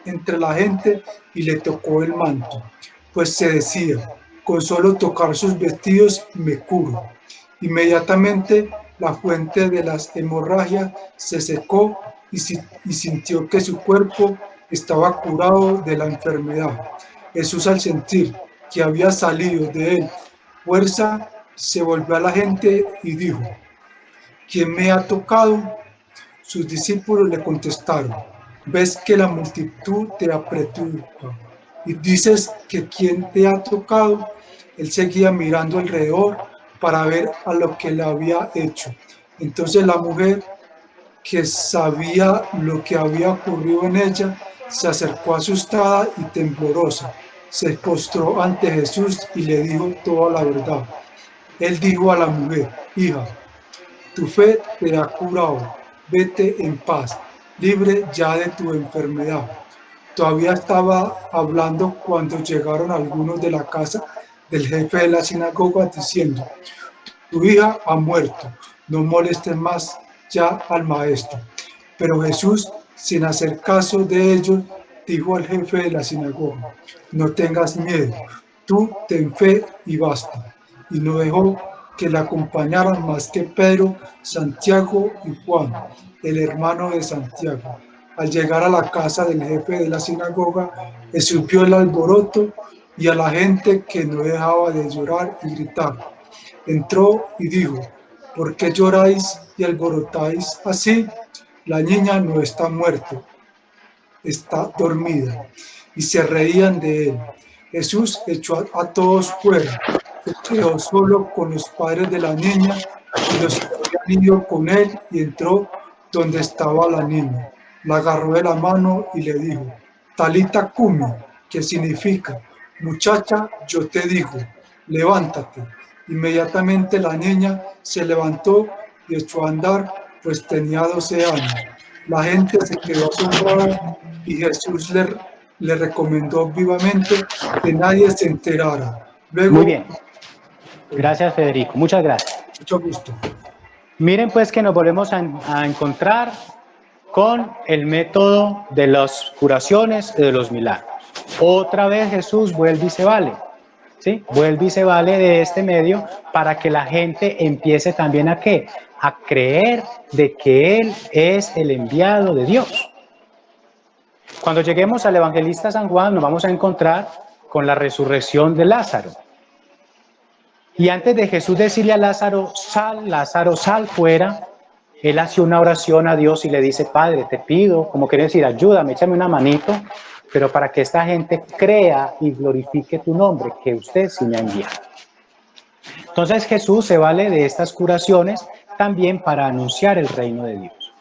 entre la gente y le tocó el manto, pues se decía: con solo tocar sus vestidos me curo. Inmediatamente la fuente de las hemorragias se secó y sintió que su cuerpo estaba curado de la enfermedad. Jesús, al sentir que había salido de él fuerza, se volvió a la gente y dijo: ¿quién me ha tocado? Sus discípulos le contestaron: ves que la multitud te apretura y dices que quién te ha tocado. Él seguía mirando alrededor para ver a lo que le había hecho. Entonces la mujer, que sabía lo que había ocurrido en ella, se acercó asustada y temblorosa. Se postró ante Jesús y le dijo toda la verdad. Él dijo a la mujer: hija, tu fe te ha curado, vete en paz, libre ya de tu enfermedad. Todavía estaba hablando cuando llegaron algunos de la casa del jefe de la sinagoga diciendo: tu hija ha muerto, no molestes más ya al maestro. Pero Jesús, sin hacer caso de ellos, dijo al jefe de la sinagoga: no tengas miedo, tú ten fe y basta. Y no dejó que le acompañaran más que Pedro, Santiago y Juan, el hermano de Santiago. Al llegar a la casa del jefe de la sinagoga, Jesús vio el alboroto y a la gente que no dejaba de llorar y gritar. Entró y dijo: ¿por qué lloráis y alborotáis así? La niña no está muerta, está dormida. Y se reían de él. Jesús echó a todos fuera, se quedó solo con los padres de la niña y los que habían ido con él, y entró donde estaba la niña. La agarró de la mano y le dijo: Talita cumi, que significa: muchacha, yo te digo, levántate. Inmediatamente la niña se levantó y echó a andar, pues tenía 12 años. La gente se quedó asombrada y Jesús le recomendó vivamente que nadie se enterara. Muy Luego, bien. Gracias, Federico. Muchas gracias. mucho gusto. Miren pues que nos volvemos a encontrar con el método de las curaciones y de los milagros. Otra vez Jesús vuelve y se vale. ¿Sí? Vuelve y se vale de este medio para que la gente empiece también a ¿qué? A creer de que Él es el enviado de Dios. Cuando lleguemos al evangelista San Juan nos vamos a encontrar con la resurrección de Lázaro. Y antes de Jesús decirle a Lázaro, sal fuera, Él hace una oración a Dios y le dice: Padre, te pido, como quiere decir, ayúdame, échame una manito, pero para que esta gente crea y glorifique tu nombre, que usted sí me ha enviado. Entonces Jesús se vale de estas curaciones también para anunciar el reino de Dios.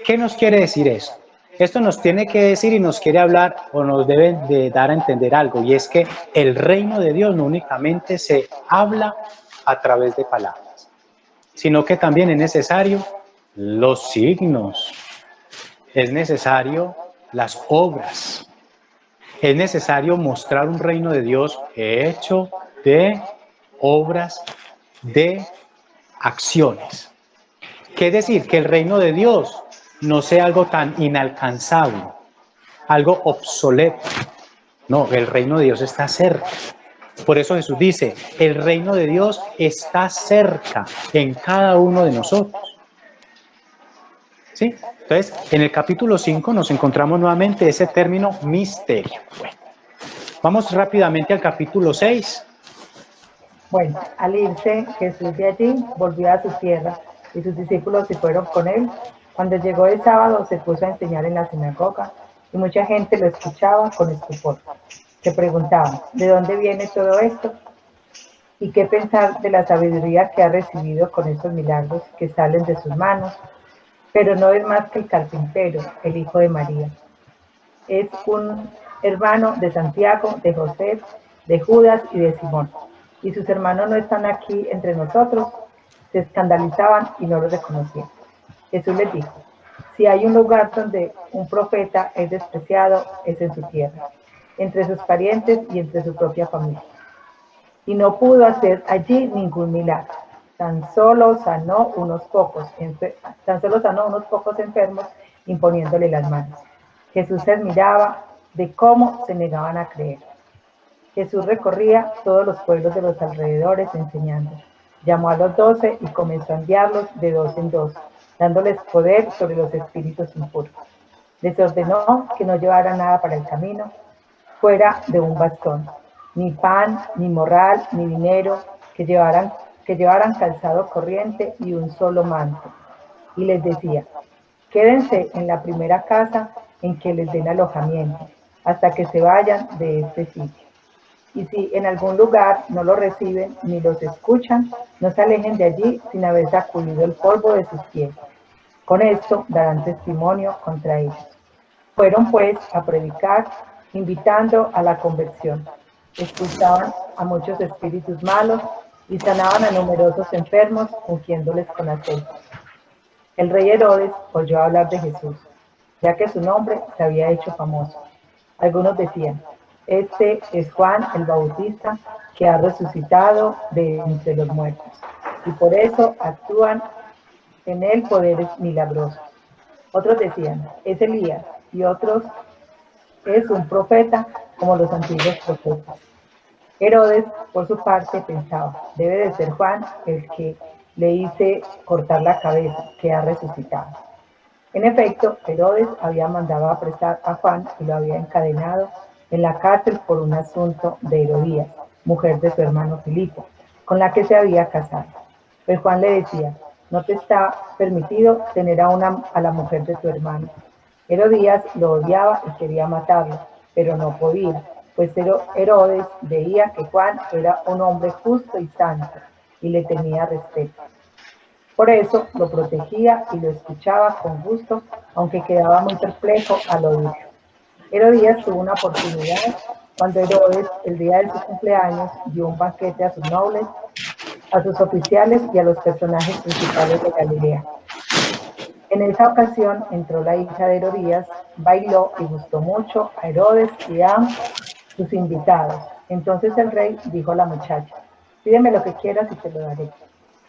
¿Qué nos quiere decir esto? Esto nos tiene que decir y nos quiere hablar o nos debe de dar a entender algo, y es que el reino de Dios no únicamente se habla a través de palabras, sino que también es necesario los signos, es necesario las obras, es necesario mostrar un reino de Dios hecho de obras, de acciones. ¿Qué decir? Que el reino de Dios no sea algo tan inalcanzable, algo obsoleto. No, el reino de Dios está cerca. Por eso Jesús dice: el reino de Dios está cerca en cada uno de nosotros. ¿Sí? Entonces, en el capítulo 5 nos encontramos nuevamente ese término misterio. Bueno, vamos rápidamente al capítulo 6. Bueno, al irse Jesús de allí, volvió a su tierra, y sus discípulos se fueron con él. Cuando llegó el sábado, se puso a enseñar en la sinagoga, y mucha gente lo escuchaba con estupor. Se preguntaban: ¿de dónde viene todo esto? ¿Y qué pensar de la sabiduría que ha recibido con estos milagros que salen de sus manos? Pero no es más que el carpintero, el hijo de María. Es un hermano de Santiago, de José, de Judas y de Simón. Y sus hermanos no están aquí entre nosotros. Se escandalizaban y no los reconocían. Jesús les dijo: si hay un lugar donde un profeta es despreciado, es en su tierra, entre sus parientes y entre su propia familia. Y no pudo hacer allí ningún milagro. Tan solo sanó unos pocos enfermos, imponiéndole las manos. Jesús se admiraba de cómo se negaban a creer. Jesús recorría todos los pueblos de los alrededores enseñando. Llamó a los 12 y comenzó a enviarlos de 2 en 2, dándoles poder sobre los espíritus impuros. Les ordenó que no llevaran nada para el camino, fuera de un bastón, ni pan, ni morral, ni dinero, que llevaran calzado corriente y un solo manto. Y les decía: quédense en la primera casa en que les den alojamiento, hasta que se vayan de este sitio. y si en algún lugar no los reciben ni los escuchan, no se alejen de allí sin haber sacudido el polvo de sus pies. Con esto darán testimonio contra ellos. Fueron pues a predicar, invitando a la conversión. Expulsaban a muchos espíritus malos y sanaban a numerosos enfermos, ungiéndoles con aceite. El rey Herodes oyó hablar de Jesús, ya que su nombre se había hecho famoso. Algunos decían: este es Juan el Bautista, que ha resucitado de entre los muertos, y por eso actúan en él poderes milagrosos. Otros decían: es Elías, y otros: es un profeta como los antiguos profetas. Herodes, por su parte, pensaba: debe de ser Juan el que le hice cortar la cabeza, que ha resucitado. En efecto, Herodes había mandado apresar a Juan y lo había encadenado en la cárcel por un asunto de Herodías, mujer de su hermano Filipo, con la que se había casado. Pero Juan le decía: no te está permitido tener a la mujer de tu hermano. Herodías lo odiaba y quería matarlo, pero no podía, pues Herodes veía que Juan era un hombre justo y santo y le tenía respeto. Por eso lo protegía y lo escuchaba con gusto, aunque quedaba muy perplejo al oírlo. Herodías tuvo una oportunidad cuando Herodes, el día de su cumpleaños, dio un banquete a sus nobles, a sus oficiales y a los personajes principales de Galilea. En esa ocasión entró la hija de Herodías, bailó y gustó mucho a Herodes y a sus invitados. Entonces el rey dijo a la muchacha: pídeme lo que quieras y te lo daré.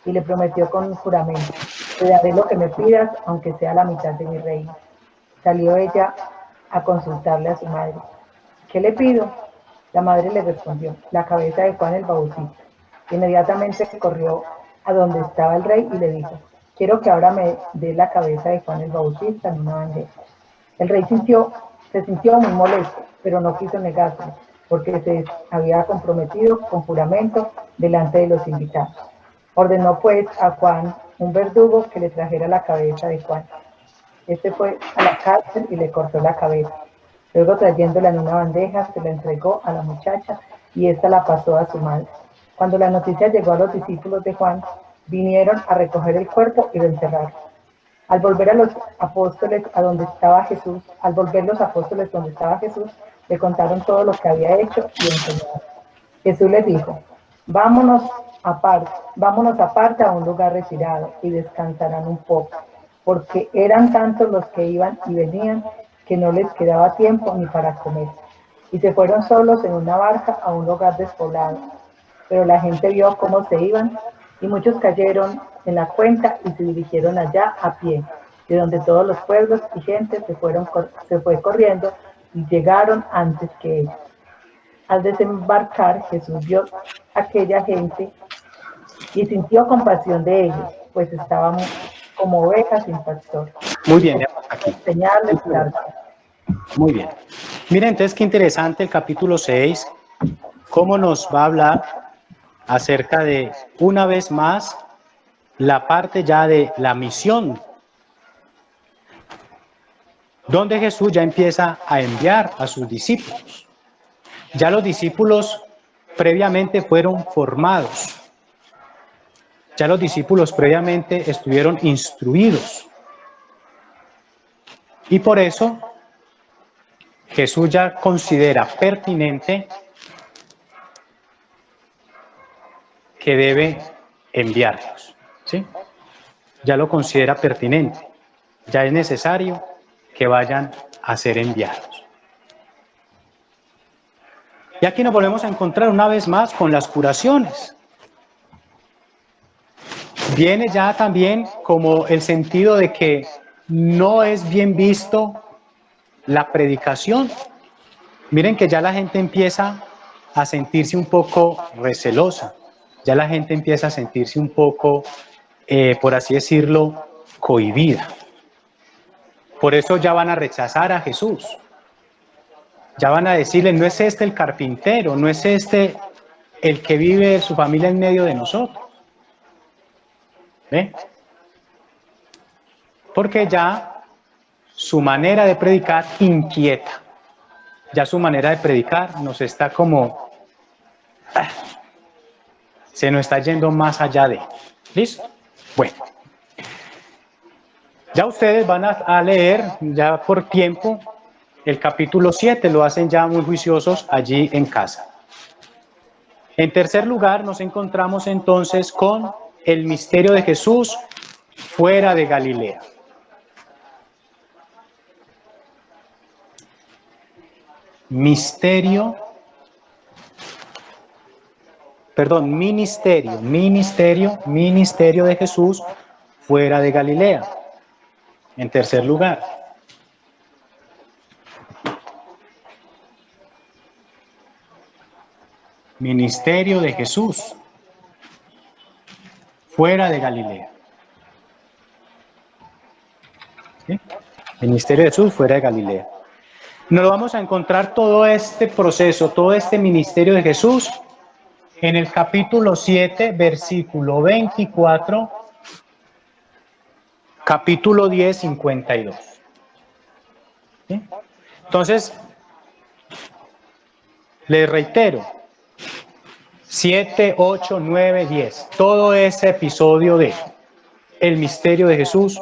Y le prometió con un juramento: te daré lo que me pidas, aunque sea la mitad de mi reino. Salió ella a consultarle a su madre. ¿Qué le pido? La madre le respondió: la cabeza de Juan el Bautista. Inmediatamente corrió a donde estaba el rey y le dijo: quiero que ahora me dé la cabeza de Juan el Bautista en una bandeja. El rey se sintió muy molesto, pero no quiso negárselo, porque se había comprometido con juramento delante de los invitados. Ordenó pues a Juan, un verdugo, que le trajera la cabeza de Juan. Este fue a la cárcel y le cortó la cabeza. Luego, trayéndola en una bandeja, se la entregó a la muchacha y ésta la pasó a su madre. Cuando la noticia llegó a los discípulos de Juan, vinieron a recoger el cuerpo y lo enterraron. Al volver los apóstoles donde estaba Jesús, le contaron todo lo que había hecho y enseñado. Jesús les dijo: vámonos aparte a un lugar retirado y descansarán un poco, porque eran tantos los que iban y venían que no les quedaba tiempo ni para comer. Y se fueron solos en una barca a un lugar despoblado. Pero la gente vio cómo se iban, y muchos cayeron en la cuenta y se dirigieron allá a pie, de donde todos los pueblos y gente se fue corriendo y llegaron antes que ellos. Al desembarcar, Jesús vio a aquella gente y sintió compasión de ellos, pues estaban como ovejas sin pastor. Muy bien, aquí. Enseñarles y dar. Muy bien. Miren, entonces qué interesante el capítulo 6, cómo nos va a hablar acerca de, una vez más, la parte ya de la misión, donde Jesús ya empieza a enviar a sus discípulos. Ya los discípulos previamente fueron formados. Ya los discípulos previamente estuvieron instruidos. Y por eso Jesús ya considera pertinente que debe enviarlos, ¿sí? Ya lo considera pertinente. Ya es necesario que vayan a ser enviados. Y aquí nos volvemos a encontrar una vez más con las curaciones. Viene ya también como el sentido de que no es bien visto la predicación. Miren que ya la gente empieza a sentirse un poco recelosa. Ya la gente empieza a sentirse un poco, por así decirlo, cohibida. Por eso ya van a rechazar a Jesús. Ya van a decirle: no es este el carpintero, no es este el que vive su familia en medio de nosotros. ¿Ve? Porque ya su manera de predicar inquieta. Ya su manera de predicar nos está como Se nos está yendo más allá de. ¿Listo? Bueno. Ya ustedes van a leer, ya por tiempo, el capítulo 7, lo hacen ya muy juiciosos allí en casa. En tercer lugar, nos encontramos entonces con el misterio de Jesús fuera de Galilea. Ministerio de Jesús fuera de Galilea. En tercer lugar. Ministerio de Jesús fuera de Galilea. ¿Sí? Ministerio de Jesús fuera de Galilea. Nos lo vamos a encontrar todo este proceso, todo este ministerio de Jesús en el capítulo 7, versículo 24, capítulo 10, 52. ¿Sí? Entonces, les reitero, 7, 8, 9, 10, todo ese episodio de el misterio de Jesús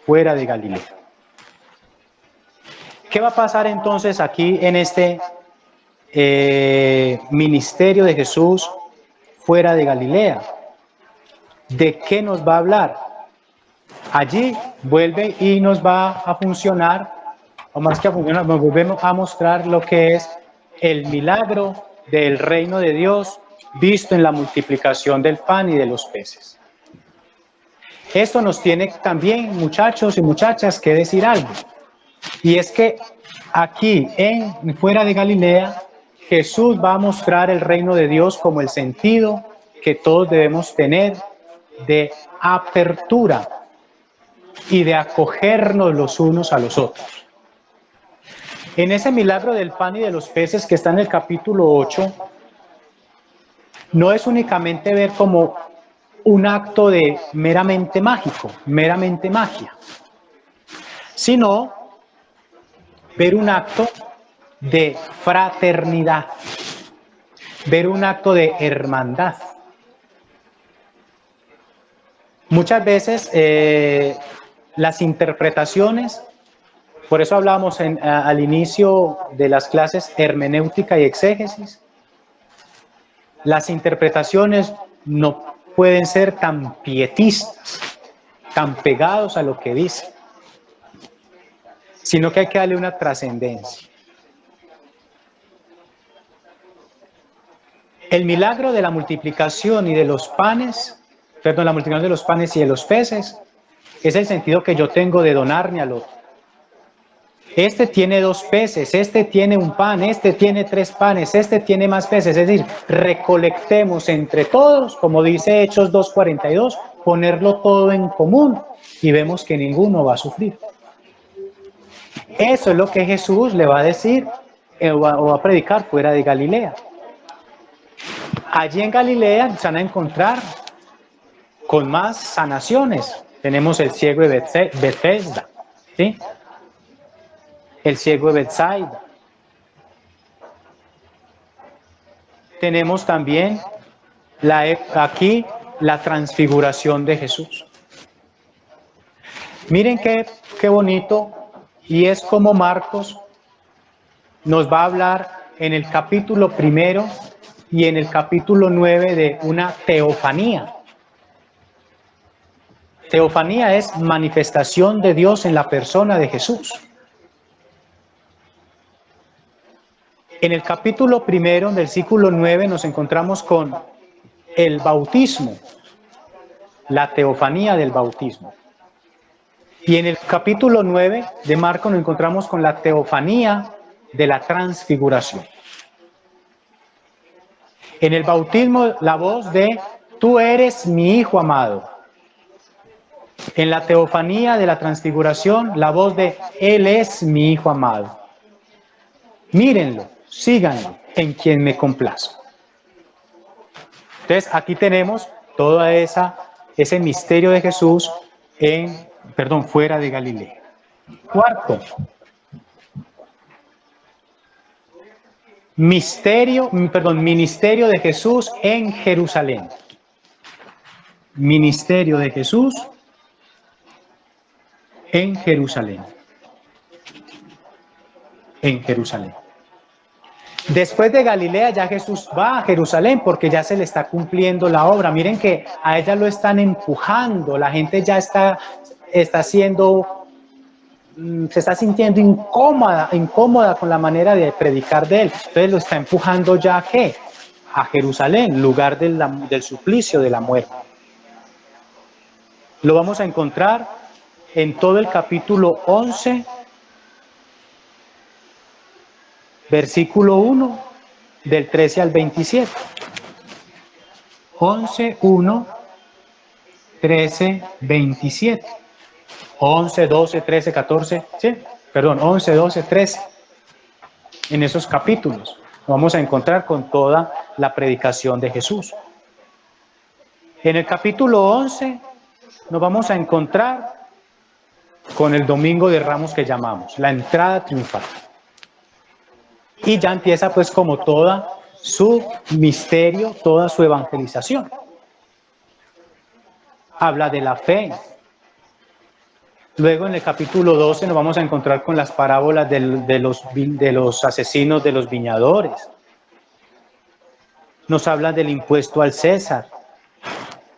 fuera de Galilea. ¿Qué va a pasar entonces aquí en este ministerio de Jesús fuera de Galilea? ¿De qué nos va a hablar? Allí vuelve y nos va a funcionar, o más que a funcionar, nos volvemos a mostrar lo que es el milagro del reino de Dios visto en la multiplicación del pan y de los peces. Esto nos tiene también, muchachos y muchachas, que decir algo. Y es que aquí, fuera de Galilea, Jesús va a mostrar el reino de Dios como el sentido que todos debemos tener de apertura y de acogernos los unos a los otros. En ese milagro del pan y de los peces que está en el capítulo 8, no es únicamente ver como un acto de meramente mágico, meramente magia, sino ver un acto de fraternidad, ver un acto de hermandad. Muchas veces las interpretaciones, por eso hablábamos al inicio de las clases hermenéutica y exégesis, las interpretaciones no pueden ser tan pietistas, tan pegados a lo que dice, sino que hay que darle una trascendencia. El milagro de la multiplicación y de los panes, la multiplicación de los panes y de los peces, es el sentido que yo tengo de donarme al otro. Este tiene 2 peces, este tiene un pan, este tiene 3 panes, este tiene más peces. Es decir, recolectemos entre todos, como dice Hechos 2:42, ponerlo todo en común y vemos que ninguno va a sufrir. Eso es lo que Jesús le va a decir o va a predicar fuera de Galilea. Allí en Galilea se van a encontrar con más sanaciones. Tenemos el ciego de Bethesda, ¿sí? El ciego de Betsaida. Tenemos también aquí la transfiguración de Jesús. Miren qué bonito, y es como Marcos nos va a hablar en el capítulo 1 y en el capítulo 9 de una teofanía. Teofanía es manifestación de Dios en la persona de Jesús. En el capítulo 1, versículo 9, nos encontramos con el bautismo, la teofanía del bautismo. Y en el capítulo 9 de Marcos nos encontramos con la teofanía de la transfiguración. En el bautismo, la voz de "Tú eres mi Hijo amado". En la teofanía de la transfiguración, la voz de "Él es mi Hijo amado". Mírenlo, síganlo, en quien me complazco. Entonces, aquí tenemos todo ese misterio de Jesús fuera de Galilea. Cuarto, Ministerio de Jesús en Jerusalén. Ministerio de Jesús en Jerusalén. En Jerusalén. Después de Galilea ya Jesús va a Jerusalén porque ya se le está cumpliendo la obra. Miren que a ella lo están empujando, la gente ya está siendo, se está sintiendo incómoda con la manera de predicar de él. Entonces lo está empujando ya ¿a qué? A Jerusalén, lugar del suplicio, de la muerte. Lo vamos a encontrar en todo el capítulo 11, versículo 1, del 13 al 27. 11, 1, 13, 27. 11, 12, 13, 14, ¿sí? Perdón, 11, 12, 13. En esos capítulos vamos a encontrar con toda la predicación de Jesús. En el capítulo 11 nos vamos a encontrar con el Domingo de Ramos que llamamos, la entrada triunfal. Y ya empieza pues como toda su misterio, toda su evangelización. Habla de la fe. Luego en el capítulo 12 nos vamos a encontrar con las parábolas de los asesinos de los viñadores. Nos habla del impuesto al César,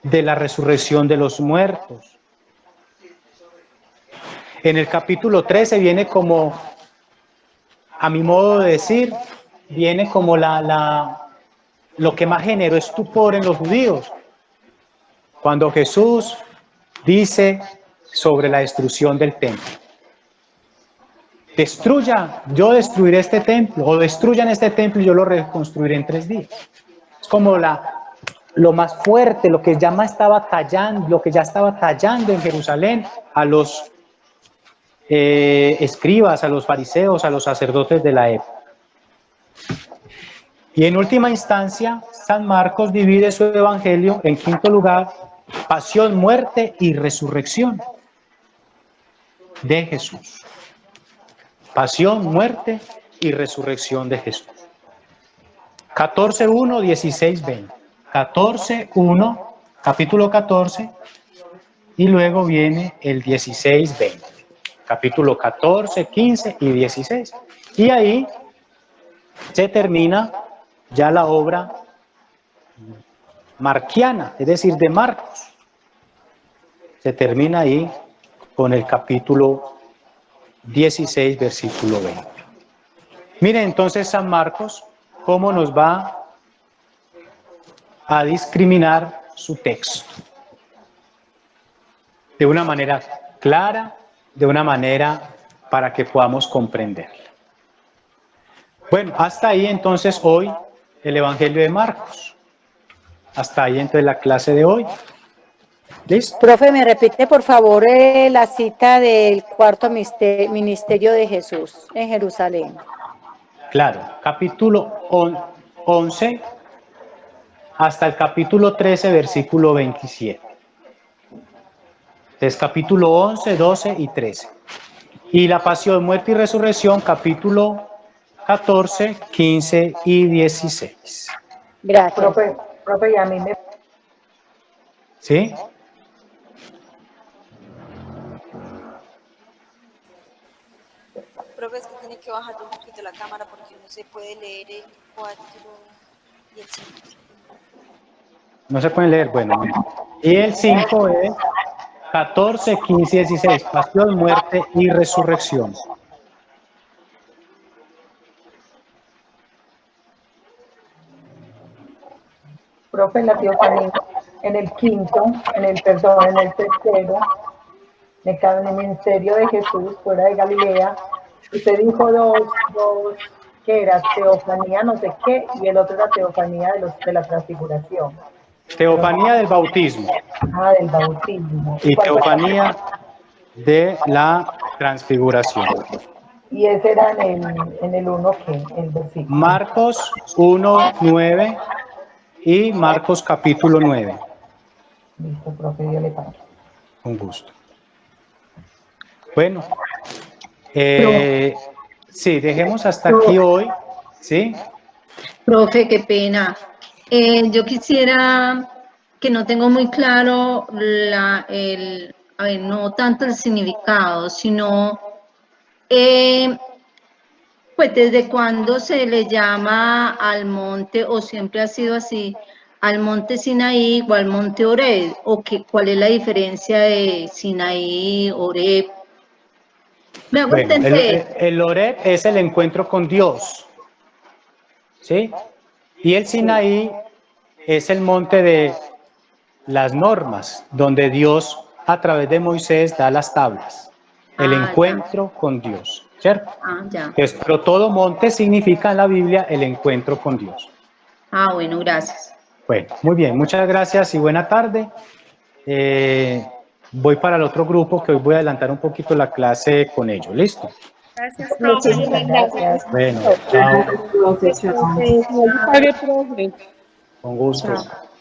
de la resurrección de los muertos. En el capítulo 13 viene como, a mi modo de decir, viene como lo que más generó estupor en los judíos. Cuando Jesús dice sobre la destrucción del templo. Yo destruiré este templo, o destruyan este templo y yo lo reconstruiré en 3 días. Es como lo más fuerte, lo que ya estaba tallando en Jerusalén a los escribas, a los fariseos, a los sacerdotes de la época. Y en última instancia, San Marcos divide su evangelio en 5º lugar, pasión, muerte y resurrección de Jesús. Pasión, muerte y resurrección de Jesús. 14:1, 16:20. 14:1, capítulo 14, y luego viene el 16:20. Capítulo 14, 15 y 16. Y ahí se termina ya la obra marquiana, es decir, de Marcos. Se termina ahí con el capítulo 16, versículo 20. Miren entonces San Marcos cómo nos va a discriminar su texto. De una manera clara, de una manera para que podamos comprenderla. Bueno, hasta ahí entonces hoy el Evangelio de Marcos. Hasta ahí entonces la clase de hoy. ¿Listo? Profe, ¿me repite por favor la cita del 4º ministerio de Jesús en Jerusalén? Claro, capítulo 11 hasta el capítulo 13, versículo 27. Es capítulo 11, 12 y 13. Y la pasión, muerte y resurrección, capítulo 14, 15 y 16. Gracias. Profe, y a mí me... ¿Sí? Profe, es que tiene que bajar un poquito la cámara porque no se puede leer el 4 y el 5. No se pueden leer, bueno. Y el 5 es 14, 15 y 16. Pasión, muerte y resurrección. Profe, la teofanía en el 5º, en el 3º, en el ministerio de Jesús fuera de Galilea, usted dijo dos, que era teofanía no sé qué, y el otro era teofanía de la transfiguración. Teofanía del bautismo. Ah, del bautismo. Y teofanía de la transfiguración. Y ese era en el 1 que, el versículo. Marcos 1, 9 y Marcos capítulo 9. Listo, profe, Dios le pague. Un gusto. Bueno, sí, dejemos hasta aquí hoy, ¿sí? Profe, qué pena. Yo quisiera, que no tengo muy claro no tanto el significado, sino, pues desde cuándo se le llama al monte, o siempre ha sido así, al monte Sinaí o al monte Horeb, cuál es la diferencia de Sinaí, Horeb. ¿Me hago Bueno, entender? el Horeb es el encuentro con Dios, ¿sí? Y el Sinaí es el monte de las normas, donde Dios a través de Moisés da las tablas. El encuentro con Dios, ¿cierto? Ya. Entonces, pero todo monte significa en la Biblia el encuentro con Dios. Bueno, gracias. Bueno, muy bien, muchas gracias y buena tarde. Voy para el otro grupo que hoy voy a adelantar un poquito la clase con ellos. ¿Listo? Gracias, profe. Muchísimas gracias. Bueno, chao. Profe, chao. Profe, Profe. Con gusto. Chao.